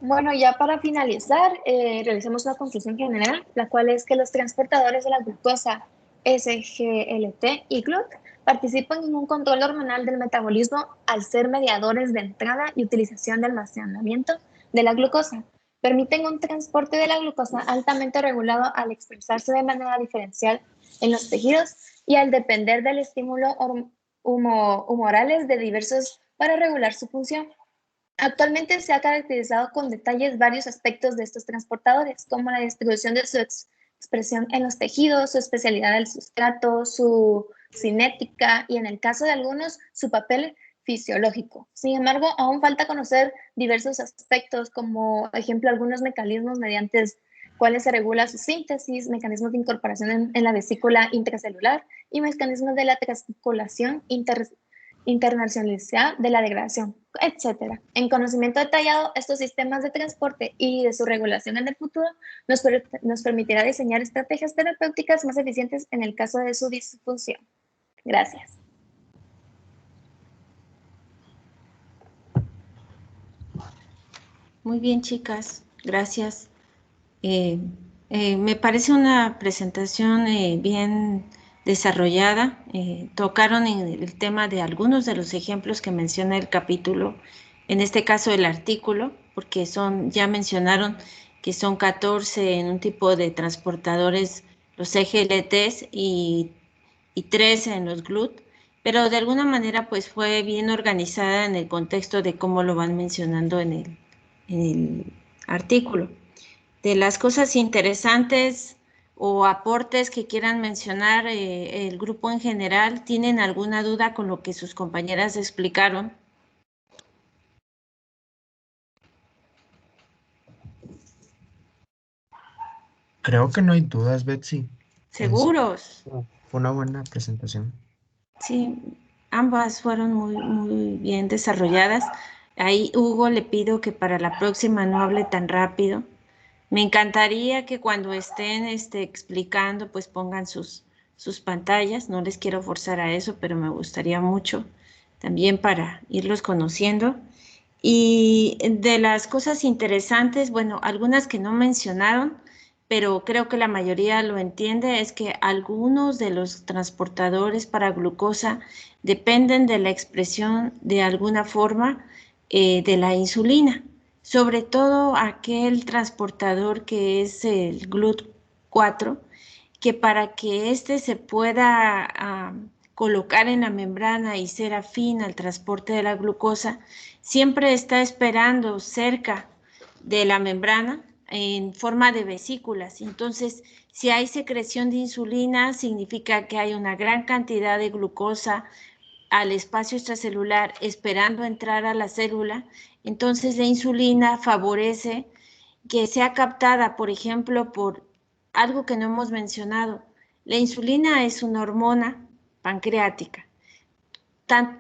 [SPEAKER 8] Bueno, ya para finalizar, realizamos una conclusión general, la cual es que los transportadores de la glucosa SGLT y GLUT participan en un control hormonal del metabolismo al ser mediadores de entrada y utilización de almacenamiento de la glucosa. Permiten un transporte de la glucosa altamente regulado al expresarse de manera diferencial en los tejidos y al depender del estímulo humorales de diversos para regular su función. Actualmente se ha caracterizado con detalles varios aspectos de estos transportadores, como la distribución de su expresión en los tejidos, su especialidad del sustrato, su cinética y, en el caso de algunos, su papel fisiológico. Sin embargo, aún falta conocer diversos aspectos, como, por ejemplo, algunos mecanismos mediante cuales se regula su síntesis, mecanismos de incorporación en la vesícula intracelular y mecanismos de la transcirculación internacionalizada de la degradación, etc. En conocimiento detallado, estos sistemas de transporte y de su regulación en el futuro nos permitirá diseñar estrategias terapéuticas más eficientes en el caso de su disfunción. Gracias.
[SPEAKER 1] Muy bien, chicas. Gracias. Me parece una presentación bien desarrollada. Tocaron en el tema de algunos de los ejemplos que menciona el capítulo, en este caso el artículo, porque ya mencionaron que son 14 en un tipo de transportadores, los CGLTs, y 13 en los GLUT, pero de alguna manera pues fue bien organizada en el contexto de cómo lo van mencionando en el artículo. De las cosas interesantes o aportes que quieran mencionar el grupo en general, ¿tienen alguna duda con lo que sus compañeras explicaron?
[SPEAKER 10] Creo que no hay dudas, Betsy.
[SPEAKER 1] ¿Seguros?
[SPEAKER 10] Fue una buena presentación.
[SPEAKER 1] Sí, ambas fueron muy bien desarrolladas. Ahí, Hugo, le pido que para la próxima no hable tan rápido. Me encantaría que cuando estén explicando, pues pongan sus pantallas. No les quiero forzar a eso, pero me gustaría mucho también para irlos conociendo. Y de las cosas interesantes, bueno, algunas que no mencionaron, pero creo que la mayoría lo entiende, es que algunos de los transportadores para glucosa dependen de la expresión de alguna forma de la insulina, sobre todo aquel transportador que es el GLUT4, que para que éste se pueda colocar en la membrana y ser afín al transporte de la glucosa, siempre está esperando cerca de la membrana en forma de vesículas. Entonces, si hay secreción de insulina, significa que hay una gran cantidad de glucosa al espacio extracelular esperando entrar a la célula. Entonces, la insulina favorece que sea captada, por ejemplo, por algo que no hemos mencionado. La insulina es una hormona pancreática.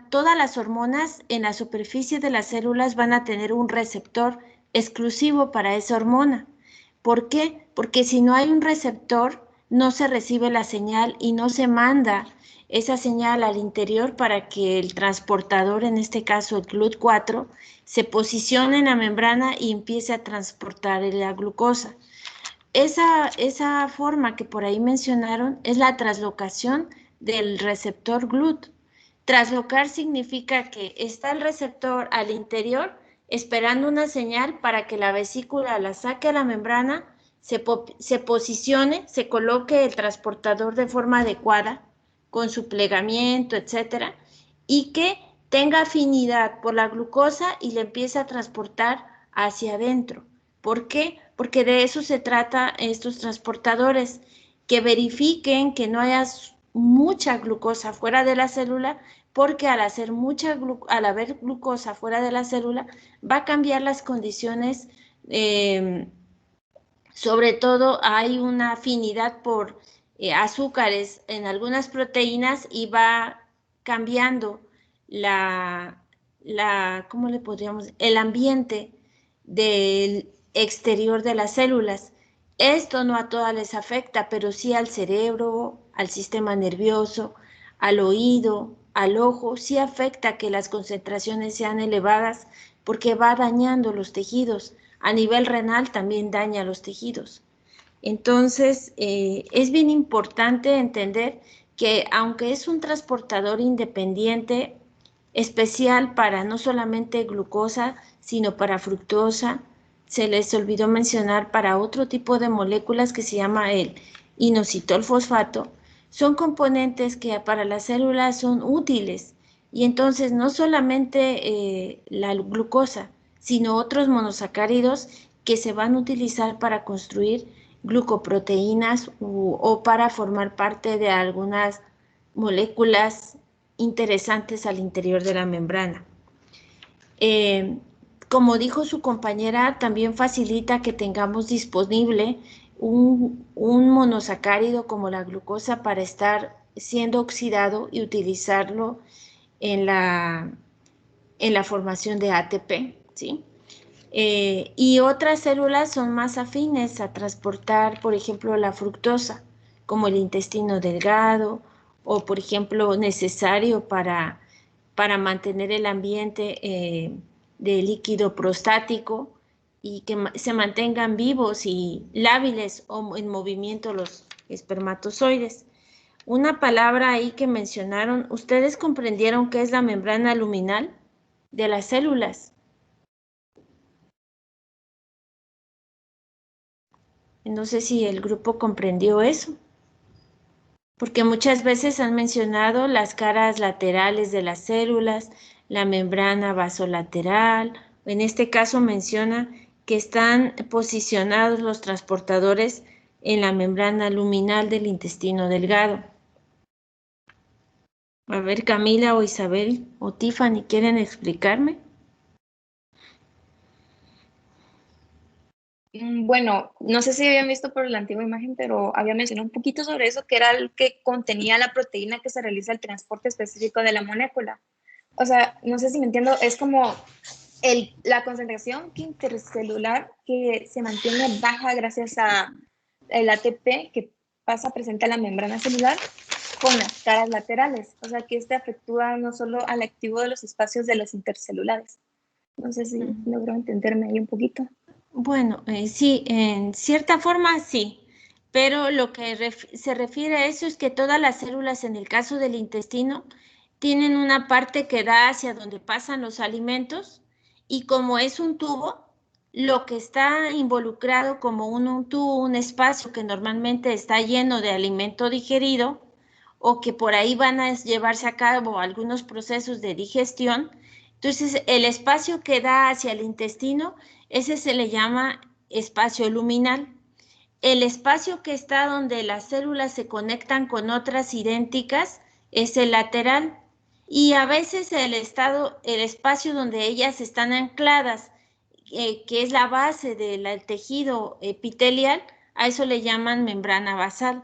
[SPEAKER 1] Todas las hormonas en la superficie de las células van a tener un receptor exclusivo para esa hormona. ¿Por qué? Porque si no hay un receptor, no se recibe la señal y no se manda esa señal al interior para que el transportador, en este caso el GLUT4, se posicione en la membrana y empiece a transportar la glucosa. Esa forma que por ahí mencionaron es la translocación del receptor GLUT. Traslocar significa que está el receptor al interior esperando una señal para que la vesícula la saque a la membrana, se posicione, se coloque el transportador de forma adecuada con su plegamiento, etcétera, y que tenga afinidad por la glucosa y le empiece a transportar hacia adentro. ¿Por qué? Porque de eso se trata estos transportadores, que verifiquen que no haya mucha glucosa fuera de la célula, porque al haber glucosa fuera de la célula, va a cambiar las condiciones, sobre todo hay una afinidad por azúcares en algunas proteínas y va cambiando ¿cómo le podríamos? El ambiente del exterior de las células. Esto no a todas les afecta, pero sí al cerebro, al sistema nervioso, al oído, al ojo, sí afecta que las concentraciones sean elevadas porque va dañando los tejidos. A nivel renal también daña los tejidos. Entonces, es bien importante entender que aunque es un transportador independiente, especial para no solamente glucosa, sino para fructosa, se les olvidó mencionar para otro tipo de moléculas que se llama el inositol fosfato, son componentes que para las células son útiles y entonces no solamente la glucosa, sino otros monosacáridos que se van a utilizar para construir glucoproteínas o para formar parte de algunas moléculas interesantes al interior de la membrana. Como dijo su compañera, también facilita que tengamos disponible un monosacárido como la glucosa para estar siendo oxidado y utilizarlo en la formación de ATP, ¿sí? Y otras células son más afines a transportar, por ejemplo, la fructosa, como el intestino delgado, o por ejemplo, necesario para mantener el ambiente de líquido prostático y que se mantengan vivos y lábiles o en movimiento los espermatozoides. Una palabra ahí que mencionaron, ¿ustedes comprendieron qué es la membrana luminal de las células? No sé si el grupo comprendió eso, porque muchas veces han mencionado las caras laterales de las células, la membrana basolateral, en este caso menciona que están posicionados los transportadores en la membrana luminal del intestino delgado. A ver, Camila o Isabel o Tiffany, ¿quieren explicarme?
[SPEAKER 8] Bueno, no sé si habían visto por la antigua imagen, pero había mencionado un poquito sobre eso, que era el que contenía la proteína que se realiza el transporte específico de la molécula. O sea, no sé si me entiendo, es como la concentración intercelular que se mantiene baja gracias a el ATP que pasa presente a la membrana celular con las caras laterales. O sea, que este afectúa no solo al activo de los espacios de los intercelulares. No sé si logro entenderme ahí un poquito.
[SPEAKER 1] Bueno, sí, en cierta forma sí, pero lo que se refiere a eso es que todas las células, en el caso del intestino, tienen una parte que da hacia donde pasan los alimentos y como es un tubo, lo que está involucrado como un tubo, un espacio que normalmente está lleno de alimento digerido o que por ahí van a llevarse a cabo algunos procesos de digestión, entonces el espacio que da hacia el intestino, ese se le llama espacio luminal. El espacio que está donde las células se conectan con otras idénticas es el lateral. Y a veces el espacio donde ellas están ancladas, que es la base del tejido epitelial, a eso le llaman membrana basal.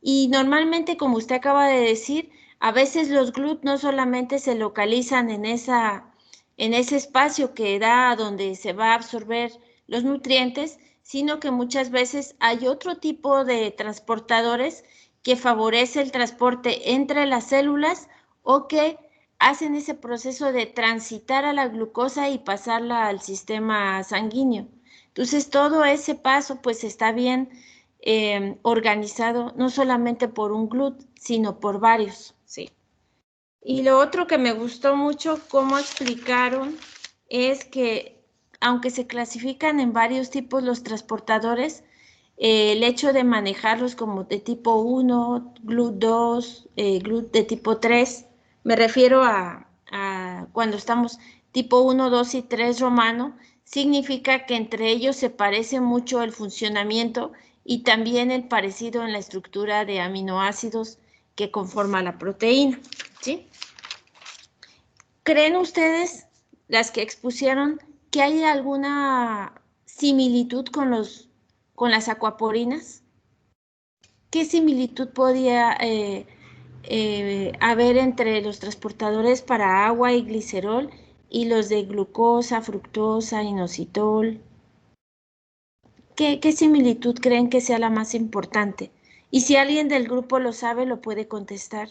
[SPEAKER 1] Y normalmente, como usted acaba de decir, a veces los GLUT no solamente se localizan en ese espacio que da donde se va a absorber los nutrientes, sino que muchas veces hay otro tipo de transportadores que favorece el transporte entre las células o que hacen ese proceso de transitar a la glucosa y pasarla al sistema sanguíneo. Entonces, todo ese paso pues está bien organizado, no solamente por un GLUT, sino por varios, ¿sí? Y lo otro que me gustó mucho cómo explicaron es que aunque se clasifican en varios tipos los transportadores, el hecho de manejarlos como de tipo 1, GLUT 2, GLUT de tipo 3, me refiero a cuando estamos tipo 1, 2 y 3 romano, significa que entre ellos se parece mucho el funcionamiento y también el parecido en la estructura de aminoácidos que conforma la proteína, ¿sí? ¿Creen ustedes, las que expusieron, que hay alguna similitud con las acuaporinas? ¿Qué similitud podía haber entre los transportadores para agua y glicerol y los de glucosa, fructosa, inositol? ¿Qué similitud creen que sea la más importante? Y si alguien del grupo lo sabe, lo puede contestar.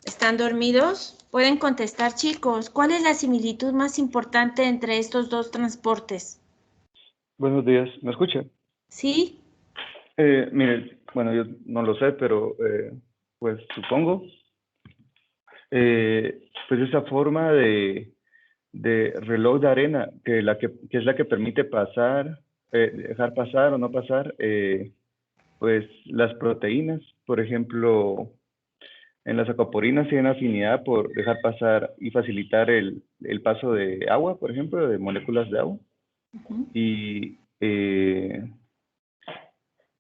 [SPEAKER 1] ¿Están dormidos? Pueden contestar, chicos. ¿Cuál es la similitud más importante entre estos dos transportes?
[SPEAKER 11] Buenos días, ¿me escucha?
[SPEAKER 1] ¿Sí?
[SPEAKER 11] Mire, bueno, yo no lo sé, pero pues supongo, pues esa forma de reloj de arena, que es la que permite pasar, dejar pasar o no pasar, pues las proteínas, por ejemplo, en las acuaporinas tienen afinidad por dejar pasar y facilitar el paso de agua, por ejemplo, de moléculas de agua. Y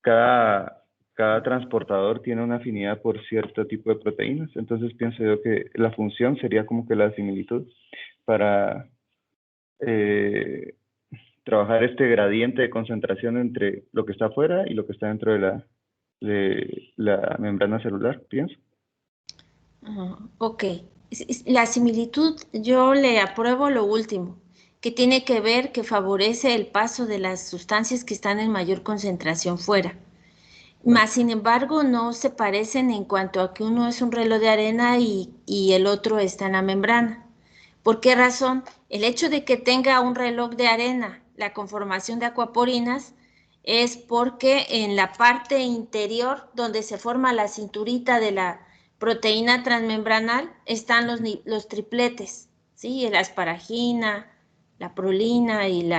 [SPEAKER 11] cada transportador tiene una afinidad por cierto tipo de proteínas, entonces pienso yo que la función sería como que la similitud para trabajar este gradiente de concentración entre lo que está afuera y lo que está dentro de la membrana celular, pienso.
[SPEAKER 1] Ok. La similitud, yo le apruebo lo último, que tiene que ver que favorece el paso de las sustancias que están en mayor concentración fuera. Más sin embargo, no se parecen en cuanto a que uno es un reloj de arena y el otro está en la membrana. ¿Por qué razón? El hecho de que tenga un reloj de arena, la conformación de acuaporinas, es porque en la parte interior, donde se forma la cinturita de la proteína transmembranal, están los tripletes, ¿sí? La asparagina, la prolina y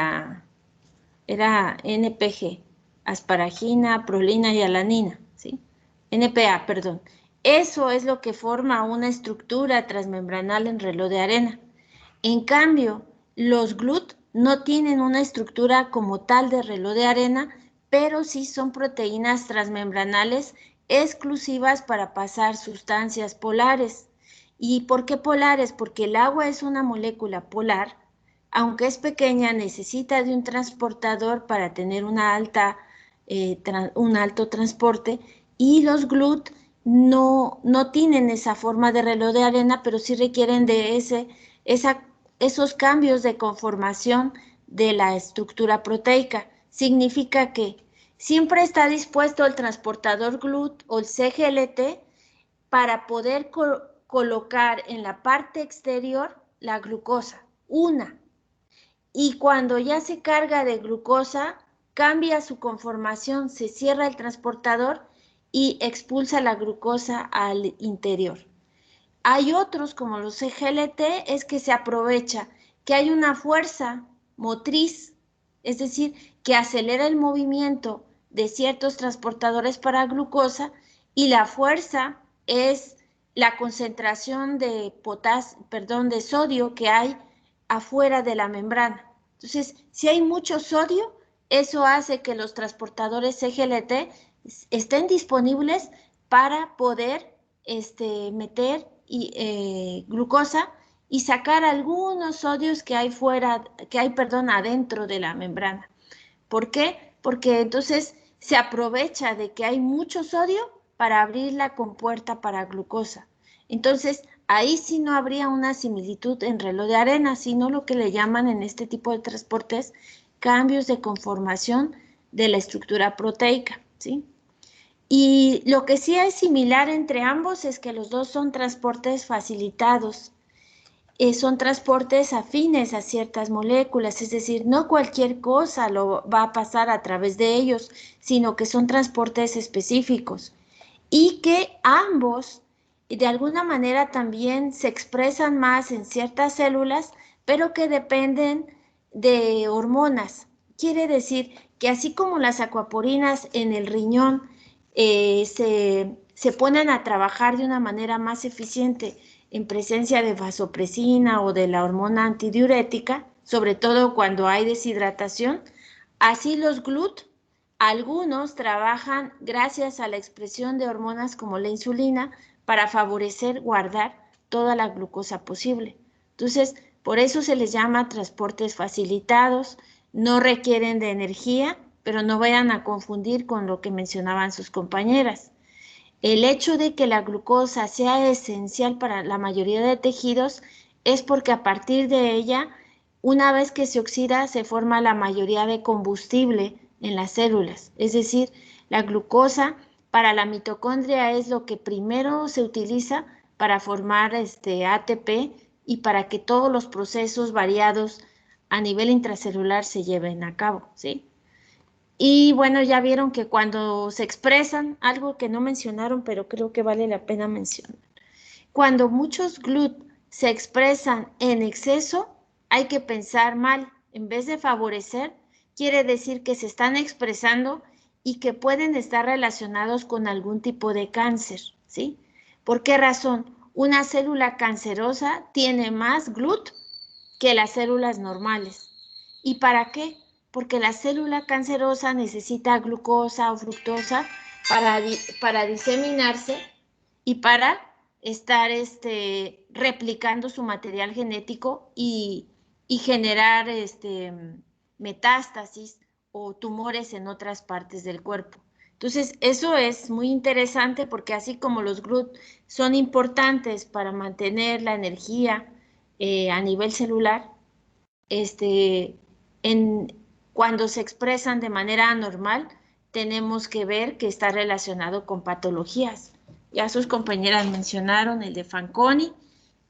[SPEAKER 1] era NPG, asparagina, prolina y alanina, ¿sí? NPA, perdón. Eso es lo que forma una estructura transmembranal en reloj de arena. En cambio, los GLUT no tienen una estructura como tal de reloj de arena, pero sí son proteínas transmembranales exclusivas para pasar sustancias polares. ¿Y por qué polares? Porque el agua es una molécula polar, aunque es pequeña, necesita de un transportador para tener un alto transporte, y los GLUT no tienen esa forma de reloj de arena, pero sí requieren de esos cambios de conformación de la estructura proteica. Significa que siempre está dispuesto el transportador GLUT o el CGLT para poder colocar en la parte exterior la glucosa, una. Y cuando ya se carga de glucosa, cambia su conformación, se cierra el transportador y expulsa la glucosa al interior. Hay otros, como los CGLT, es que se aprovecha que hay una fuerza motriz, es decir, que acelera el movimiento de ciertos transportadores para glucosa, y la fuerza es la concentración de de sodio que hay afuera de la membrana. Entonces, si hay mucho sodio, eso hace que los transportadores CGLT estén disponibles para poder meter glucosa y sacar algunos sodios que hay adentro de la membrana. ¿Por qué? Porque entonces se aprovecha de que hay mucho sodio para abrir la compuerta para glucosa. Entonces, ahí sí no habría una similitud en reloj de arena, sino lo que le llaman en este tipo de transportes cambios de conformación de la estructura proteica, ¿sí? Y lo que sí es similar entre ambos es que los dos son transportes facilitados, son transportes afines a ciertas moléculas, es decir, no cualquier cosa lo va a pasar a través de ellos, sino que son transportes específicos y que ambos de alguna manera también se expresan más en ciertas células, pero que dependen de hormonas. Quiere decir que así como las acuaporinas en el riñón se ponen a trabajar de una manera más eficiente en presencia de vasopresina o de la hormona antidiurética, sobre todo cuando hay deshidratación, así los GLUT, algunos trabajan gracias a la expresión de hormonas como la insulina para favorecer guardar toda la glucosa posible. Entonces, por eso se les llama transportes facilitados, no requieren de energía, pero no vayan a confundir con lo que mencionaban sus compañeras. El hecho de que la glucosa sea esencial para la mayoría de tejidos es porque a partir de ella, una vez que se oxida, se forma la mayoría de combustible en las células. Es decir, la glucosa para la mitocondria es lo que primero se utiliza para formar ATP y para que todos los procesos variados a nivel intracelular se lleven a cabo, ¿sí? Y bueno, ya vieron que cuando se expresan, algo que no mencionaron, pero creo que vale la pena mencionar. Cuando muchos GLUT se expresan en exceso, hay que pensar mal. En vez de favorecer, quiere decir que se están expresando y que pueden estar relacionados con algún tipo de cáncer, ¿sí? ¿Por qué razón? Una célula cancerosa tiene más GLUT que las células normales. ¿Y para qué? Porque la célula cancerosa necesita glucosa o fructosa para diseminarse y para estar replicando su material genético y generar metástasis o tumores en otras partes del cuerpo. Entonces, eso es muy interesante porque así como los GLUT son importantes para mantener la energía a nivel celular, cuando se expresan de manera anormal, tenemos que ver que está relacionado con patologías. Ya sus compañeras mencionaron el de Fanconi,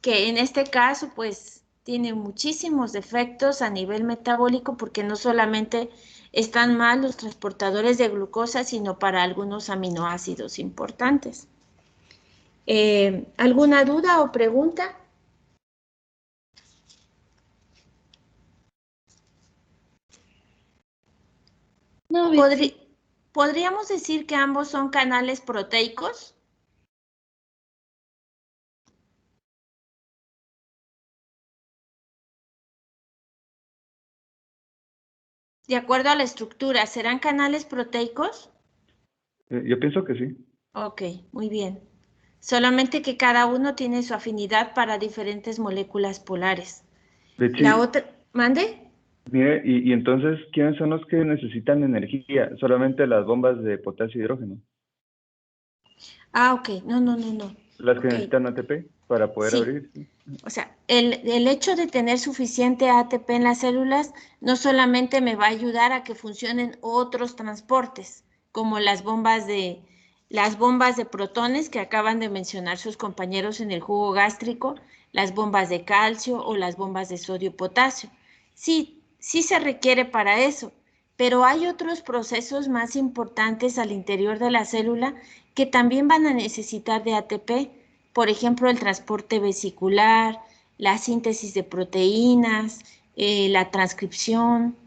[SPEAKER 1] que en este caso pues tiene muchísimos defectos a nivel metabólico porque no solamente están mal los transportadores de glucosa, sino para algunos aminoácidos importantes. ¿Alguna duda o pregunta?
[SPEAKER 8] No,
[SPEAKER 1] ¿Podríamos decir que ambos son canales proteicos? De acuerdo a la estructura, ¿serán canales proteicos?
[SPEAKER 11] Yo pienso que sí.
[SPEAKER 1] Ok, muy bien. Solamente que cada uno tiene su afinidad para diferentes moléculas polares.
[SPEAKER 11] Betsy,
[SPEAKER 1] La otra, ¿mande?
[SPEAKER 11] mire, y entonces, ¿quiénes son los que necesitan energía? Solamente las bombas de potasio y hidrógeno.
[SPEAKER 1] Ah, ok, no.
[SPEAKER 11] Las que
[SPEAKER 1] Ok.
[SPEAKER 11] necesitan ATP para poder
[SPEAKER 1] Sí.
[SPEAKER 11] abrir. ¿Sí?
[SPEAKER 1] O sea, el hecho de tener suficiente ATP en las células no solamente me va a ayudar a que funcionen otros transportes, como las bombas de protones que acaban de mencionar sus compañeros en el jugo gástrico, las bombas de calcio o las bombas de sodio-potasio. Sí se requiere para eso, pero hay otros procesos más importantes al interior de la célula que también van a necesitar de ATP, por ejemplo, el transporte vesicular, la síntesis de proteínas, la transcripción,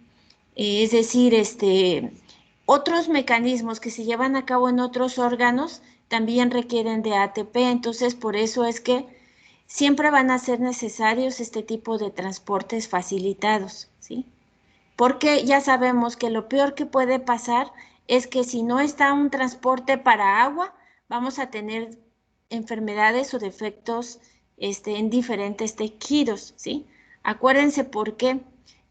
[SPEAKER 1] es decir, otros mecanismos que se llevan a cabo en otros órganos también requieren de ATP, entonces por eso es que siempre van a ser necesarios este tipo de transportes facilitados, ¿sí? Porque ya sabemos que lo peor que puede pasar es que si no está un transporte para agua, vamos a tener enfermedades o defectos en diferentes tejidos, ¿sí? Acuérdense por qué.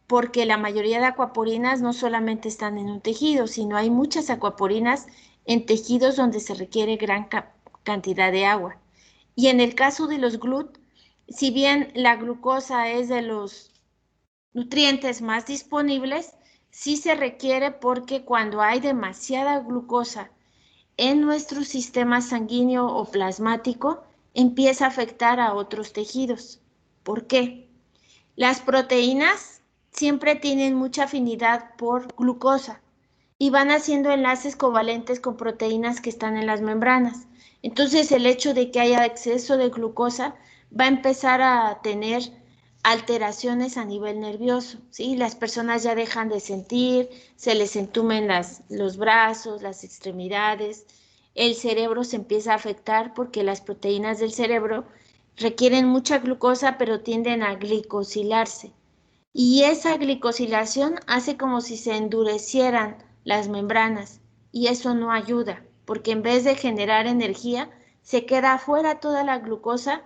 [SPEAKER 1] Porque la mayoría de acuaporinas no solamente están en un tejido, sino hay muchas acuaporinas en tejidos donde se requiere gran cantidad de agua. Y en el caso de los GLUT, si bien la glucosa es de los nutrientes más disponibles, sí se requiere porque cuando hay demasiada glucosa en nuestro sistema sanguíneo o plasmático, empieza a afectar a otros tejidos. ¿Por qué? Las proteínas siempre tienen mucha afinidad por glucosa y van haciendo enlaces covalentes con proteínas que están en las membranas. Entonces, el hecho de que haya exceso de glucosa va a empezar a tener alteraciones a nivel nervioso, ¿sí? Las personas ya dejan de sentir, se les entumen los brazos, las extremidades, el cerebro se empieza a afectar porque las proteínas del cerebro requieren mucha glucosa, pero tienden a glicosilarse. Y esa glicosilación hace como si se endurecieran las membranas y eso no ayuda, porque en vez de generar energía, se queda afuera toda la glucosa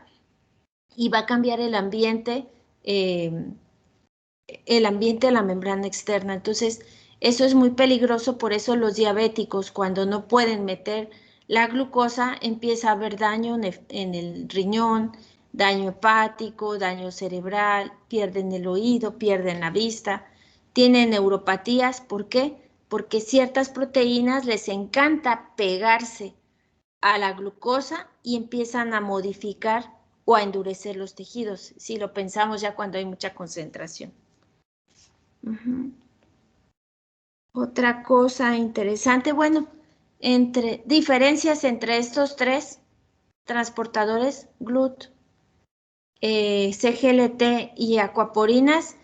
[SPEAKER 1] y va a cambiar el ambiente de la membrana externa. Entonces, eso es muy peligroso, por eso los diabéticos, cuando no pueden meter la glucosa, empieza a haber daño en el riñón, daño hepático, daño cerebral, pierden el oído, pierden la vista, tienen neuropatías. ¿Por qué? Porque ciertas proteínas les encanta pegarse a la glucosa y empiezan a modificar o a endurecer los tejidos, si lo pensamos ya cuando hay mucha concentración. Otra cosa interesante, bueno, diferencias entre estos tres transportadores, GLUT, CGLT y acuaporinas,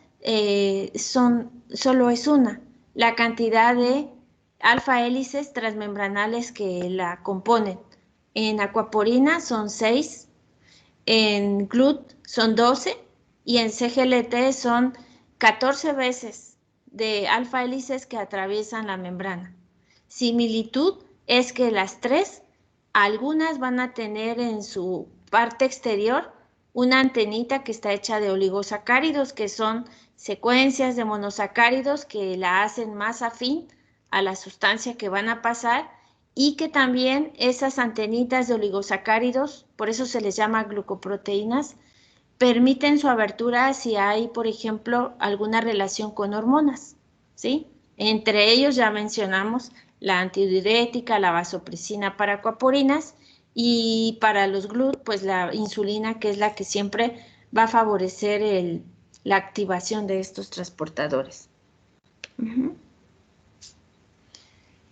[SPEAKER 1] solo es una, la cantidad de alfa hélices transmembranales que la componen. En acuaporina son 6, en GLUT son 12 y en CGLT son 14 veces de alfa hélices que atraviesan la membrana. Similitud es que las tres, algunas van a tener en su parte exterior una antenita que está hecha de oligosacáridos, que son secuencias de monosacáridos que la hacen más afín a la sustancia que van a pasar, y que también esas antenitas de oligosacáridos, por eso se les llama glucoproteínas, permiten su abertura si hay, por ejemplo, alguna relación con hormonas, ¿sí? Entre ellos ya mencionamos la antidiurética, la vasopresina para acuaporinas, y para los GLUT, pues la insulina, que es la que siempre va a favorecer la activación de estos transportadores.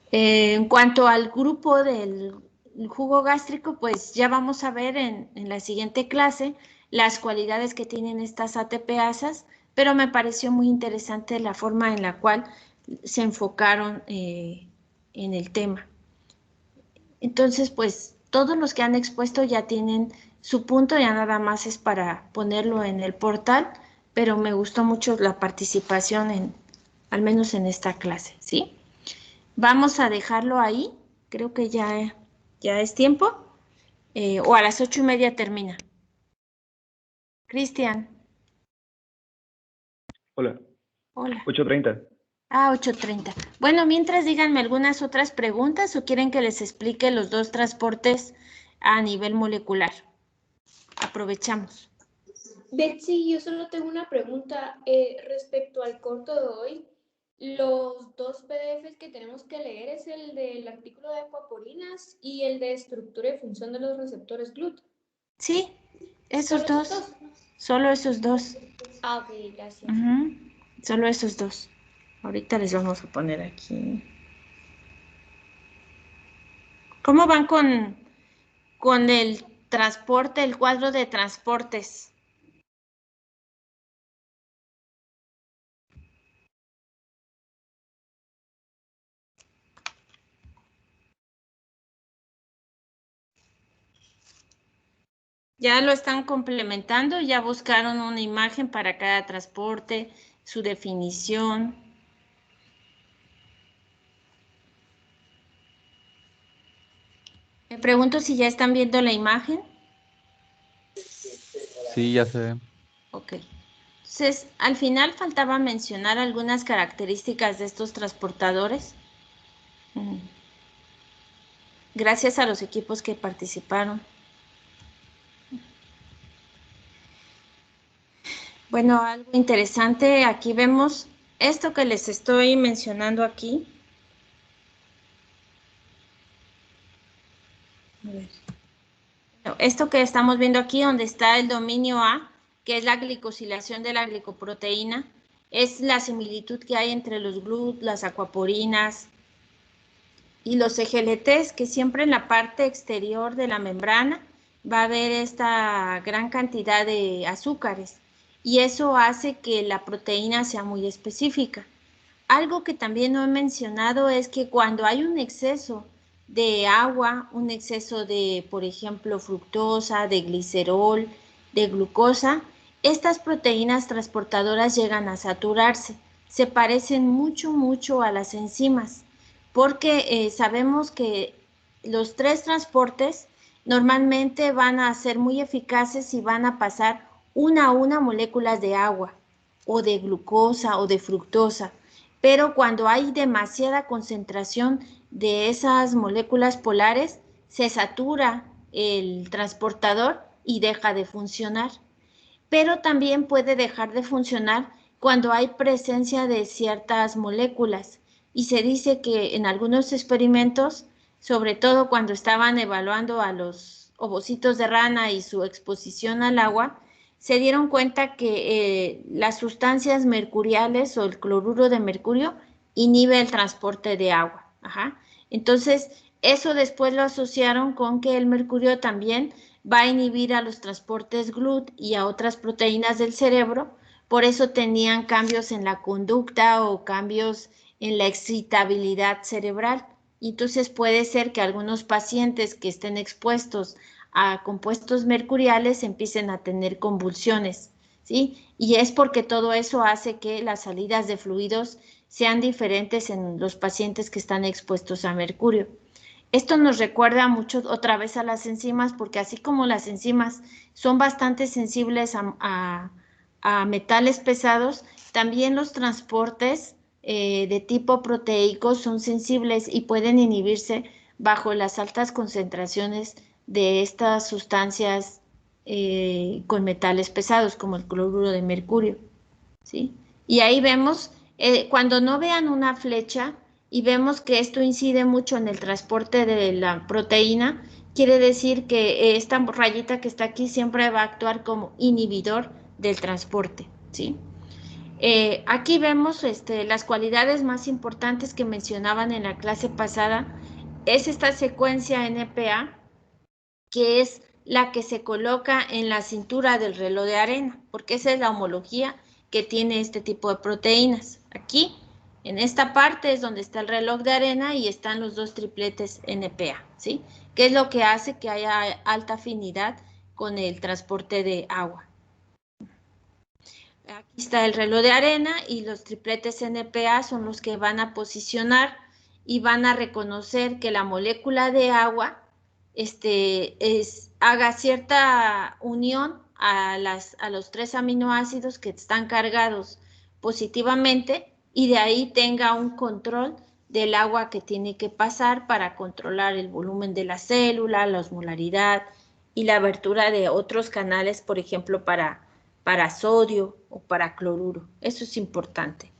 [SPEAKER 1] En cuanto al grupo del jugo gástrico, pues ya vamos a ver en la siguiente clase las cualidades que tienen estas ATPasas, pero me pareció muy interesante la forma en la cual se enfocaron en el tema. Entonces, pues todos los que han expuesto ya tienen su punto, ya nada más es para ponerlo en el portal, pero me gustó mucho la participación al menos en esta clase, ¿sí? Vamos a dejarlo ahí, creo que ya es tiempo, o a las 8:30 termina. Cristian.
[SPEAKER 11] Hola.
[SPEAKER 1] Hola.
[SPEAKER 11] 8:30.
[SPEAKER 1] 8:30. Bueno, mientras díganme algunas otras preguntas o quieren que les explique los dos transportes a nivel molecular. Aprovechamos.
[SPEAKER 12] Betsy, yo solo tengo una pregunta respecto al corto de hoy. Los dos PDFs que tenemos que leer es el del artículo de aquaporinas y el de estructura y función de los receptores GLUT.
[SPEAKER 1] Sí, esos dos. Solo esos dos.
[SPEAKER 12] Ah, ok, gracias.
[SPEAKER 1] Solo esos dos. Ahorita les vamos a poner aquí. ¿Cómo van con el transporte, el cuadro de transportes? Ya lo están complementando, ya buscaron una imagen para cada transporte, su definición. Me pregunto si ya están viendo la imagen.
[SPEAKER 6] Sí, ya se ve.
[SPEAKER 1] Ok. Entonces, al final faltaba mencionar algunas características de estos transportadores. Gracias a los equipos que participaron. Bueno, algo interesante, aquí vemos esto que les estoy mencionando aquí. A ver. Esto que estamos viendo aquí, donde está el dominio A, que es la glicosilación de la glicoproteína, es la similitud que hay entre los GLUT, las aquaporinas y los EGLTs, que siempre en la parte exterior de la membrana va a haber esta gran cantidad de azúcares y eso hace que la proteína sea muy específica. Algo que también no he mencionado es que cuando hay un exceso de agua, un exceso de, por ejemplo, fructosa, de glicerol, de glucosa, estas proteínas transportadoras llegan a saturarse. Se parecen mucho a las enzimas, porque sabemos que los tres transportes normalmente van a ser muy eficaces y van a pasar una a una moléculas de agua, o de glucosa, o de fructosa. Pero cuando hay demasiada concentración de esas moléculas polares, se satura el transportador y deja de funcionar. Pero también puede dejar de funcionar cuando hay presencia de ciertas moléculas. Y se dice que en algunos experimentos, sobre todo cuando estaban evaluando a los ovocitos de rana y su exposición al agua, se dieron cuenta que las sustancias mercuriales o el cloruro de mercurio inhibe el transporte de agua. Entonces, eso después lo asociaron con que el mercurio también va a inhibir a los transportes GLUT y a otras proteínas del cerebro, por eso tenían cambios en la conducta o cambios en la excitabilidad cerebral. Y entonces puede ser que algunos pacientes que estén expuestos a compuestos mercuriales empiecen a tener convulsiones, ¿sí? Y es porque todo eso hace que las salidas de fluidos sean diferentes en los pacientes que están expuestos a mercurio. Esto nos recuerda mucho otra vez a las enzimas, porque así como las enzimas son bastante sensibles a metales pesados, también los transportes de tipo proteico son sensibles y pueden inhibirse bajo las altas concentraciones de estas sustancias con metales pesados, como el cloruro de mercurio, ¿sí? Y ahí vemos, cuando no vean una flecha y vemos que esto incide mucho en el transporte de la proteína, quiere decir que esta rayita que está aquí siempre va a actuar como inhibidor del transporte, ¿sí? Aquí vemos las cualidades más importantes que mencionaban en la clase pasada, es esta secuencia NPA, que es la que se coloca en la cintura del reloj de arena, porque esa es la homología que tiene este tipo de proteínas. Aquí, en esta parte es donde está el reloj de arena y están los dos tripletes NPA, ¿sí? Que es lo que hace que haya alta afinidad con el transporte de agua. Aquí está el reloj de arena y los tripletes NPA son los que van a posicionar y van a reconocer que la molécula de agua haga cierta unión a los tres aminoácidos que están cargados positivamente y de ahí tenga un control del agua que tiene que pasar para controlar el volumen de la célula, la osmolaridad y la abertura de otros canales, por ejemplo, para sodio o para cloruro. Eso es importante.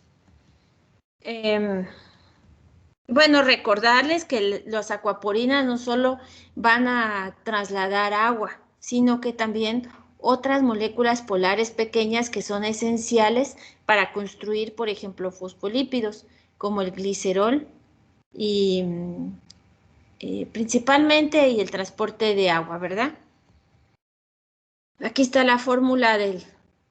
[SPEAKER 1] Bueno, recordarles que las acuaporinas no solo van a trasladar agua, sino que también otras moléculas polares pequeñas que son esenciales para construir, por ejemplo, fosfolípidos, como el glicerol y principalmente y el transporte de agua, ¿verdad? Aquí está la fórmula de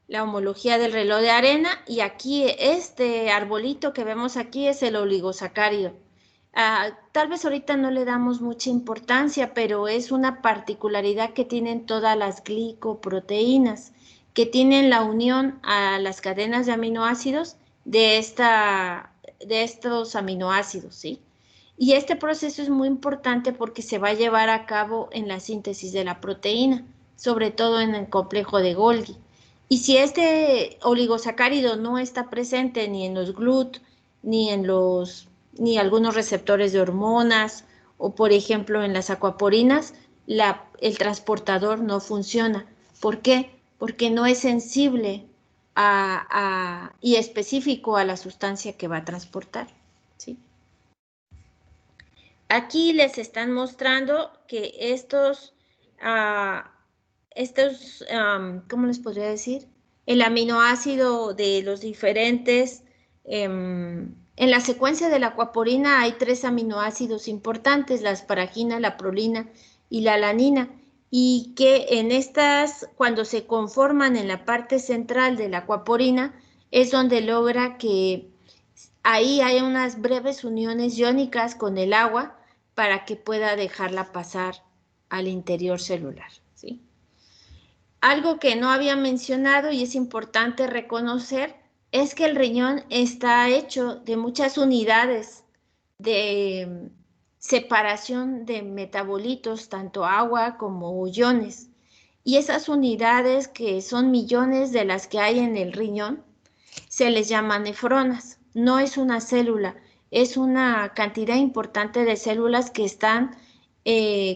[SPEAKER 1] la homología del reloj de arena y aquí este arbolito que vemos aquí es el oligosacárido. Tal vez ahorita no le damos mucha importancia, pero es una particularidad que tienen todas las glicoproteínas, que tienen la unión a las cadenas de aminoácidos de estos aminoácidos, ¿sí? Y este proceso es muy importante porque se va a llevar a cabo en la síntesis de la proteína, sobre todo en el complejo de Golgi. Y si este oligosacárido no está presente ni en los GLUT, ni algunos receptores de hormonas, o por ejemplo en las acuaporinas, el transportador no funciona. ¿Por qué? Porque no es sensible y específico a la sustancia que va a transportar, ¿sí? Aquí les están mostrando que ¿cómo les podría decir? El aminoácido de los diferentes, en la secuencia de la acuaporina hay 3 aminoácidos importantes, la asparagina, la prolina y la alanina, y que en estas, cuando se conforman en la parte central de la acuaporina, es donde logra que ahí hay unas breves uniones iónicas con el agua para que pueda dejarla pasar al interior celular, ¿sí? Algo que no había mencionado y es importante reconocer es que el riñón está hecho de muchas unidades de separación de metabolitos, tanto agua como iones. Y esas unidades, que son millones de las que hay en el riñón, se les llama nefronas. No es una célula, es una cantidad importante de células que están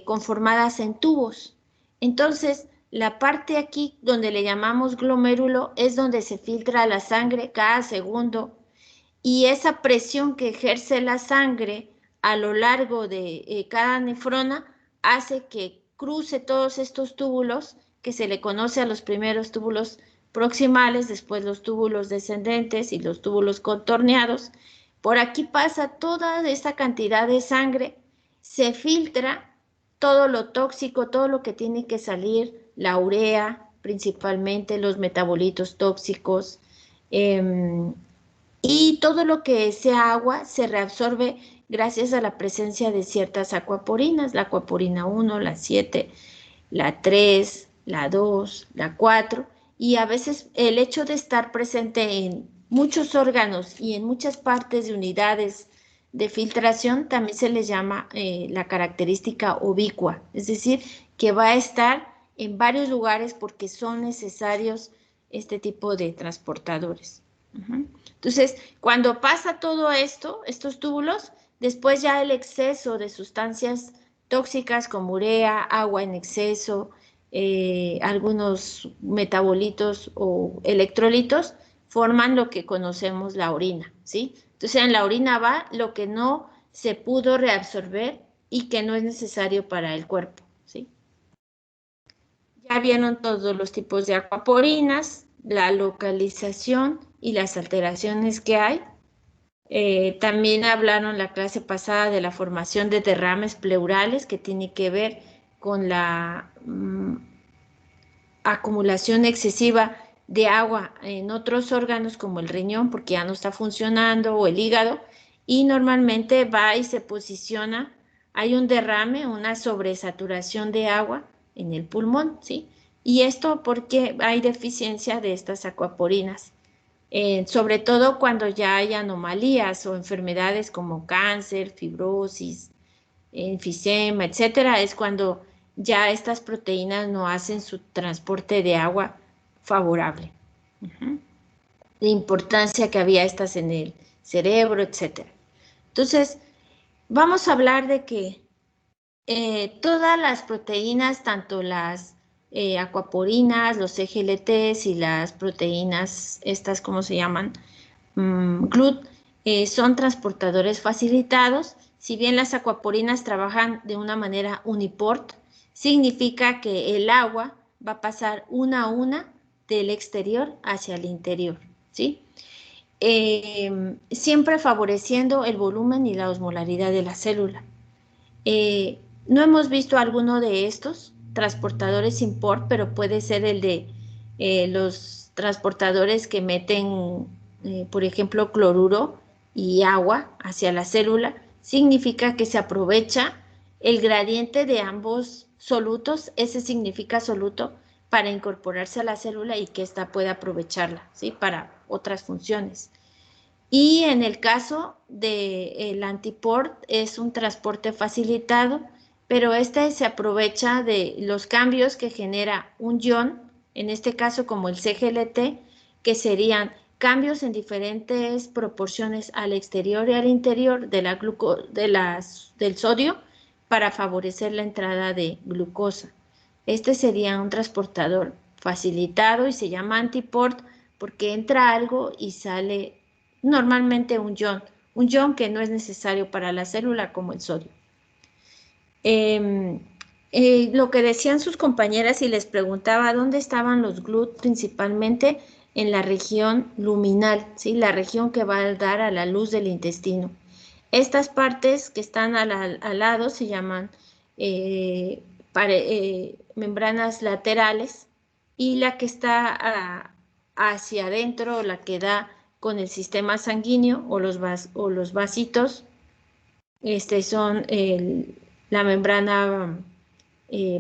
[SPEAKER 1] conformadas en tubos. Entonces, la parte aquí donde le llamamos glomérulo es donde se filtra la sangre cada segundo, y esa presión que ejerce la sangre a lo largo de cada nefrona hace que cruce todos estos túbulos, que se le conoce a los primeros túbulos proximales, después los túbulos descendentes y los túbulos contorneados. Por aquí pasa toda esa cantidad de sangre, se filtra todo lo tóxico, todo lo que tiene que salir, la urea, principalmente los metabolitos tóxicos, y todo lo que sea agua se reabsorbe gracias a la presencia de ciertas acuaporinas, la acuaporina 1, la 7, la 3, la 2, la 4, y a veces el hecho de estar presente en muchos órganos y en muchas partes de unidades de filtración también se les llama la característica ubicua, es decir, que va a estar en varios lugares porque son necesarios este tipo de transportadores. Entonces, cuando pasa todo esto, estos túbulos, después ya el exceso de sustancias tóxicas como urea, agua en exceso, algunos metabolitos o electrolitos, forman lo que conocemos la orina, ¿sí? Entonces, en la orina va lo que no se pudo reabsorber y que no es necesario para el cuerpo, ¿sí? Ya vieron todos los tipos de acuaporinas, la localización y las alteraciones que hay. También hablaron la clase pasada de la formación de derrames pleurales, que tiene que ver con la acumulación excesiva de agua en otros órganos como el riñón, porque ya no está funcionando, o el hígado, y normalmente va y se posiciona, hay un derrame, una sobresaturación de agua en el pulmón, ¿sí? Y esto porque hay deficiencia de estas acuaporinas. Sobre todo cuando ya hay anomalías o enfermedades como cáncer, fibrosis, enfisema, etcétera, es cuando ya estas proteínas no hacen su transporte de agua favorable. La importancia que había estas en el cerebro, etcétera. Entonces, vamos a hablar de que todas las proteínas, tanto las acuaporinas, los CGLTs y las proteínas, estas, ¿cómo se llaman? GLUT, son transportadores facilitados. Si bien las acuaporinas trabajan de una manera uniport, significa que el agua va a pasar una a una del exterior hacia el interior, ¿sí? Siempre favoreciendo el volumen y la osmolaridad de la célula. No hemos visto alguno de estos transportadores import, pero puede ser el de los transportadores que meten, por ejemplo, cloruro y agua hacia la célula. Significa que se aprovecha el gradiente de ambos solutos, ese significa soluto, para incorporarse a la célula y que ésta pueda aprovecharla, ¿sí? Para otras funciones. Y en el caso del antiport es un transporte facilitado, pero este se aprovecha de los cambios que genera un ion, en este caso como el CGLT, que serían cambios en diferentes proporciones al exterior y al interior de del sodio para favorecer la entrada de glucosa. Este sería un transportador facilitado y se llama antiport porque entra algo y sale normalmente un ion que no es necesario para la célula como el sodio. Lo que decían sus compañeras y les preguntaba dónde estaban los GLUT principalmente en la región luminal, ¿sí? La región que va a dar a la luz del intestino. Estas partes que están al lado se llaman membranas laterales y la que está hacia adentro, la que da con el sistema sanguíneo o los vasitos, son la membrana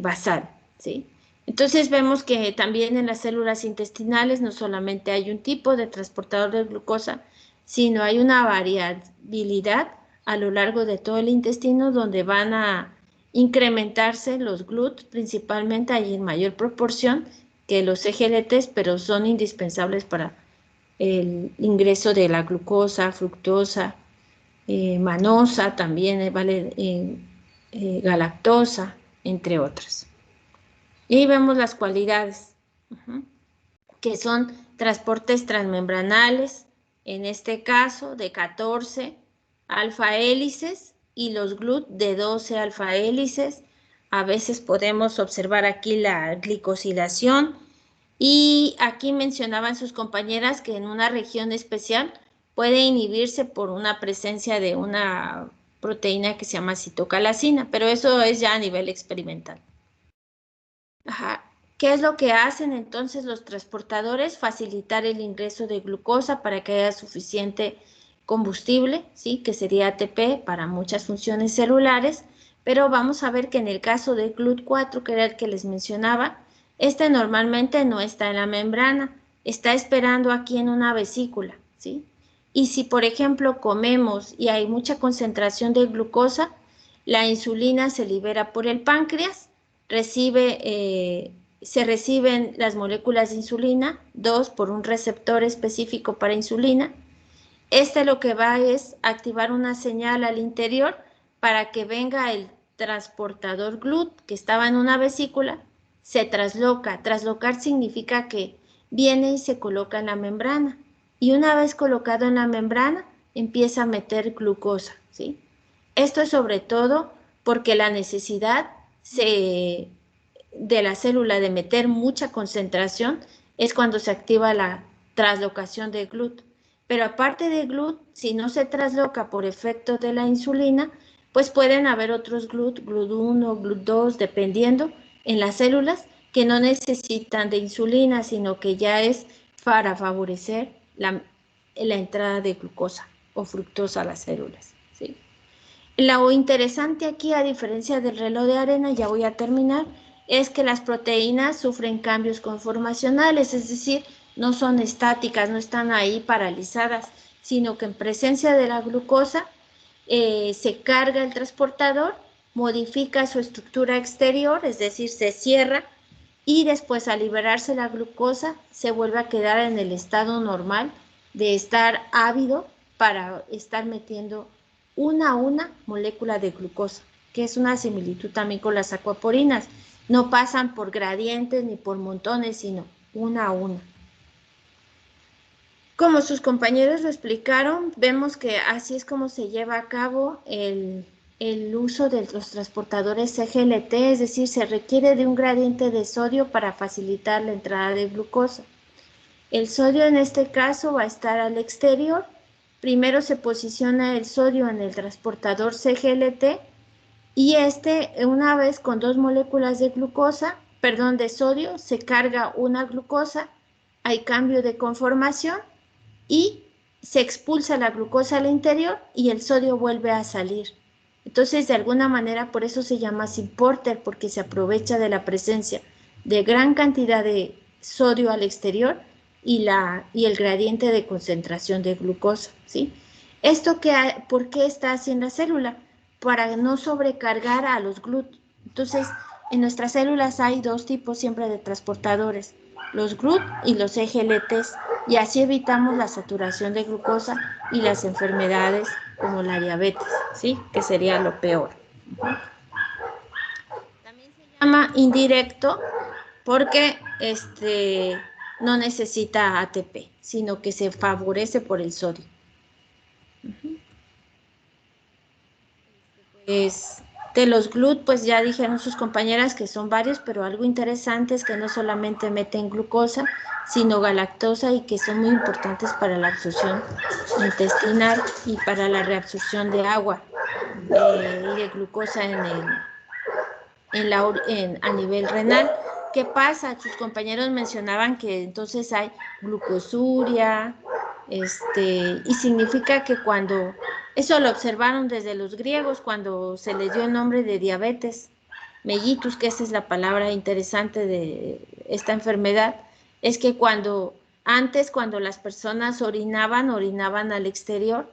[SPEAKER 1] basal, ¿sí? Entonces vemos que también en las células intestinales no solamente hay un tipo de transportador de glucosa, sino hay una variabilidad a lo largo de todo el intestino donde van a incrementarse los GLUT, principalmente hay en mayor proporción que los CGLTs, pero son indispensables para el ingreso de la glucosa, fructosa, manosa, también galactosa, entre otras. Y vemos las cualidades, que son transportes transmembranales, en este caso de 14 alfa hélices y los GLUT de 12 alfa hélices. A veces podemos observar aquí la glicosilación y aquí mencionaban sus compañeras que en una región especial puede inhibirse por una presencia de una proteína que se llama citocalcina, pero eso es ya a nivel experimental. ¿Qué es lo que hacen entonces los transportadores? Facilitar el ingreso de glucosa para que haya suficiente combustible, ¿sí? Que sería ATP para muchas funciones celulares, pero vamos a ver que en el caso de GLUT4, que era el que les mencionaba, este normalmente no está en la membrana, está esperando aquí en una vesícula, ¿sí? Y si, por ejemplo, comemos y hay mucha concentración de glucosa, la insulina se libera por el páncreas, se reciben las moléculas de insulina, 2 por un receptor específico para insulina. Lo que va es activar una señal al interior para que venga el transportador GLUT que estaba en una vesícula, se trasloca. Traslocar significa que viene y se coloca en la membrana. Y una vez colocado en la membrana, empieza a meter glucosa, ¿sí? Esto es sobre todo porque la necesidad de la célula de meter mucha concentración es cuando se activa la traslocación de GLUT. Pero aparte de GLUT, si no se trasloca por efecto de la insulina, pues pueden haber otros GLUT, GLUT1, GLUT2, dependiendo en las células que no necesitan de insulina, sino que ya es para favorecer la entrada de glucosa o fructosa a las células, ¿sí? Lo interesante aquí, a diferencia del reloj de arena, ya voy a terminar, es que las proteínas sufren cambios conformacionales, es decir, no son estáticas, no están ahí paralizadas, sino que en presencia de la glucosa se carga el transportador, modifica su estructura exterior, es decir, se cierra y después al liberarse la glucosa se vuelve a quedar en el estado normal de estar ávido para estar metiendo una a una molécula de glucosa, que es una similitud también con las acuaporinas. No pasan por gradientes ni por montones, sino una a una. Como sus compañeros lo explicaron, vemos que así es como se lleva a cabo el uso de los transportadores CGLT, es decir, se requiere de un gradiente de sodio para facilitar la entrada de glucosa. El sodio en este caso va a estar al exterior. Primero se posiciona el sodio en el transportador CGLT y una vez con 2 moléculas de de sodio, se carga una glucosa, hay cambio de conformación y se expulsa la glucosa al interior y el sodio vuelve a salir. Entonces, de alguna manera, por eso se llama Synporter, porque se aprovecha de la presencia de gran cantidad de sodio al exterior y el gradiente de concentración de glucosa, ¿sí? ¿Por qué está así en la célula? Para no sobrecargar a los GLUT. Entonces, en nuestras células hay 2 tipos siempre de transportadores, los GLUT y los EGLTs, y así evitamos la saturación de glucosa y las enfermedades como la diabetes, ¿sí? Que sería lo peor. También se llama indirecto porque no necesita ATP, sino que se favorece por el sodio. Pues de los GLUT, pues ya dijeron sus compañeras que son varios, pero algo interesante es que no solamente meten glucosa, sino galactosa y que son muy importantes para la absorción intestinal y para la reabsorción de agua y de glucosa a nivel renal. ¿Qué pasa? Sus compañeros mencionaban que entonces hay glucosuria, y significa que eso lo observaron desde los griegos cuando se les dio el nombre de diabetes mellitus, que esa es la palabra interesante de esta enfermedad, es que cuando las personas orinaban al exterior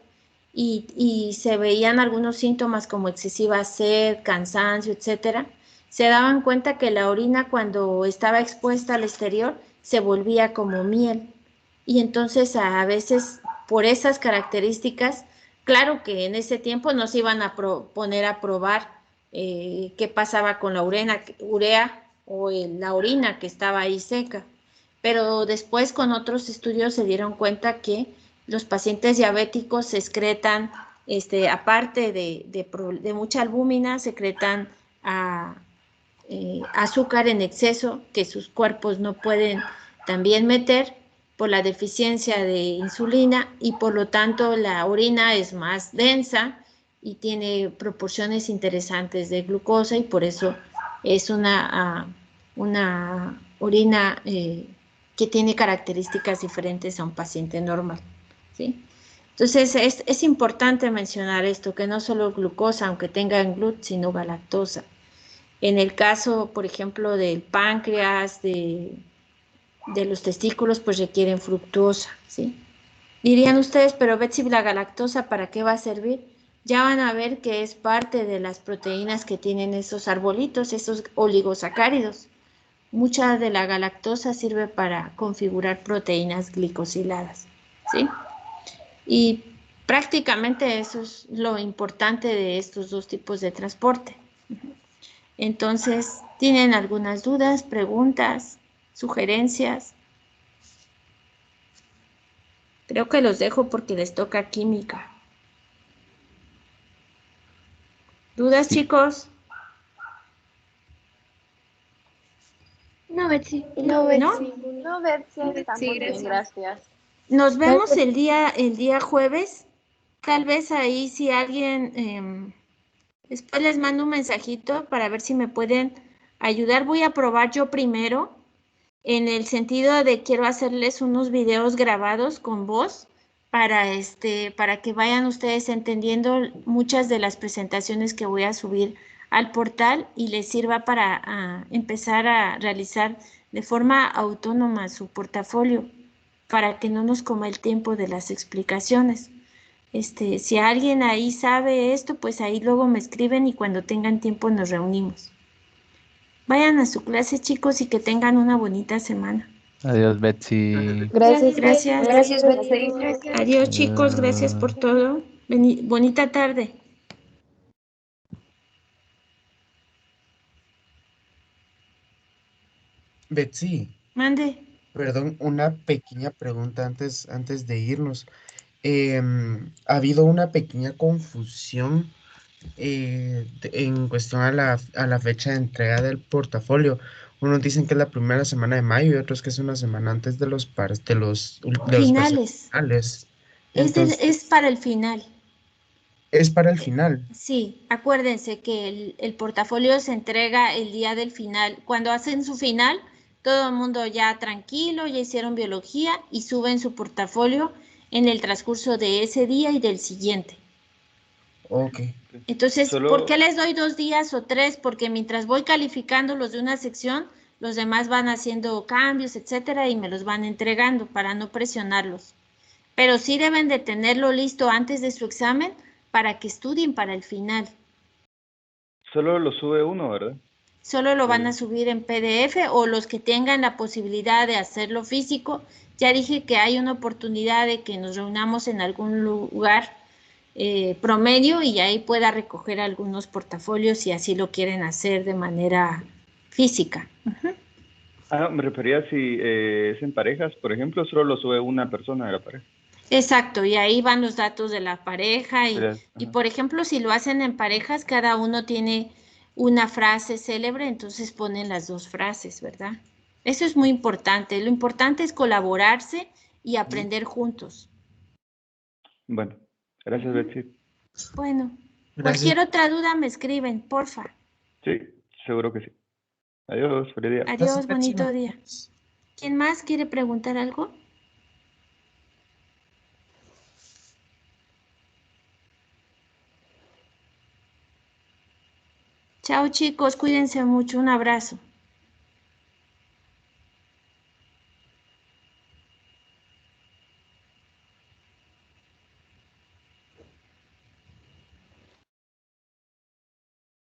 [SPEAKER 1] y se veían algunos síntomas como excesiva sed, cansancio, etcétera, se daban cuenta que la orina cuando estaba expuesta al exterior se volvía como miel. Y entonces a veces por esas características, claro que en ese tiempo no se iban a poner a probar qué pasaba con la urea o la orina que estaba ahí seca. Pero después con otros estudios se dieron cuenta que los pacientes diabéticos secretan, aparte de mucha albúmina, secretan azúcar en exceso que sus cuerpos no pueden también meter por la deficiencia de insulina y por lo tanto la orina es más densa y tiene proporciones interesantes de glucosa y por eso es una orina que tiene características diferentes a un paciente normal, ¿sí? Entonces es importante mencionar esto, que no solo glucosa, aunque tenga GLUT, sino galactosa. En el caso, por ejemplo, del páncreas, de los testículos, pues requieren fructosa, ¿sí? Dirían ustedes, pero Betsy, la galactosa, ¿para qué va a servir? Ya van a ver que es parte de las proteínas que tienen esos arbolitos, esos oligosacáridos. Mucha de la galactosa sirve para configurar proteínas glicosiladas, ¿sí? Y prácticamente eso es lo importante de estos 2 tipos de transporte. Entonces, ¿tienen algunas dudas, preguntas, sugerencias? Creo que los dejo porque les toca química. ¿Dudas, chicos?
[SPEAKER 12] No, Betsy.
[SPEAKER 2] No, Betsy.
[SPEAKER 8] No, Betsy, estamos
[SPEAKER 12] Sí,
[SPEAKER 8] bien,
[SPEAKER 12] gracias.
[SPEAKER 1] Nos vemos el día jueves. Tal vez ahí si alguien, después les mando un mensajito para ver si me pueden ayudar. Voy a probar yo primero, en el sentido de quiero hacerles unos videos grabados con voz para que vayan ustedes entendiendo muchas de las presentaciones que voy a subir al portal y les sirva para empezar a realizar de forma autónoma su portafolio para que no nos coma el tiempo de las explicaciones. Si alguien ahí sabe esto, pues ahí luego me escriben y cuando tengan tiempo nos reunimos. Vayan a su clase, chicos, y que tengan una bonita semana.
[SPEAKER 6] Adiós, Betsy.
[SPEAKER 2] Gracias.
[SPEAKER 1] Gracias.
[SPEAKER 12] Gracias, Betsy.
[SPEAKER 1] Adiós, chicos. Gracias por todo. Bonita tarde.
[SPEAKER 10] Betsy,
[SPEAKER 1] Mande.
[SPEAKER 10] Perdón, una pequeña pregunta antes de irnos. Ha habido una pequeña confusión en cuestión a la fecha de entrega del portafolio. Unos dicen que es la primera semana de mayo y otros que es una semana antes de los de los parciales
[SPEAKER 1] Finales.
[SPEAKER 10] finales.
[SPEAKER 1] Es
[SPEAKER 10] Entonces,
[SPEAKER 1] para el final.
[SPEAKER 10] es para el final.
[SPEAKER 1] Sí, acuérdense que el portafolio se entrega el día del final. Cuando hacen su final, todo el mundo ya tranquilo, ya hicieron biología y suben su portafolio en el transcurso de ese día y del siguiente.
[SPEAKER 10] Ok.
[SPEAKER 1] Entonces, ¿por qué
[SPEAKER 11] Solo,
[SPEAKER 1] les doy 2 días o 3? Porque mientras voy calificando los de una sección, los demás van haciendo cambios, etcétera, y me los van entregando para no presionarlos. Pero sí deben de tenerlo listo antes de su examen para que estudien para el final.
[SPEAKER 11] solo lo sube uno, ¿verdad?
[SPEAKER 1] Solo lo van a
[SPEAKER 11] El-
[SPEAKER 1] subir en PDF o los que tengan la posibilidad de hacerlo físico. Ya dije que hay una oportunidad de que nos reunamos en algún lugar promedio y ahí pueda recoger algunos portafolios si así lo quieren hacer de manera física.
[SPEAKER 11] me refería si es en parejas, por ejemplo, solo lo sube una persona de la pareja.
[SPEAKER 1] Exacto, y ahí van los datos de la pareja y
[SPEAKER 11] Ajá.
[SPEAKER 1] por ejemplo, si lo hacen en parejas, cada uno tiene una frase célebre, entonces ponen las dos frases, ¿verdad? Eso es muy importante. Lo importante es colaborarse y
[SPEAKER 11] Ujú.
[SPEAKER 1] aprender juntos.
[SPEAKER 11] Bueno, gracias,
[SPEAKER 1] Ujú.
[SPEAKER 11] Betsy.
[SPEAKER 1] Bueno,
[SPEAKER 10] Gracias.
[SPEAKER 1] cualquier otra duda me escriben, porfa.
[SPEAKER 11] Sí, seguro que sí. Adiós, feliz día.
[SPEAKER 1] Adiós,
[SPEAKER 10] Gracias, Betsy.
[SPEAKER 1] bonito día. ¿Quién más quiere preguntar algo? Chao chicos, cuídense mucho, un abrazo.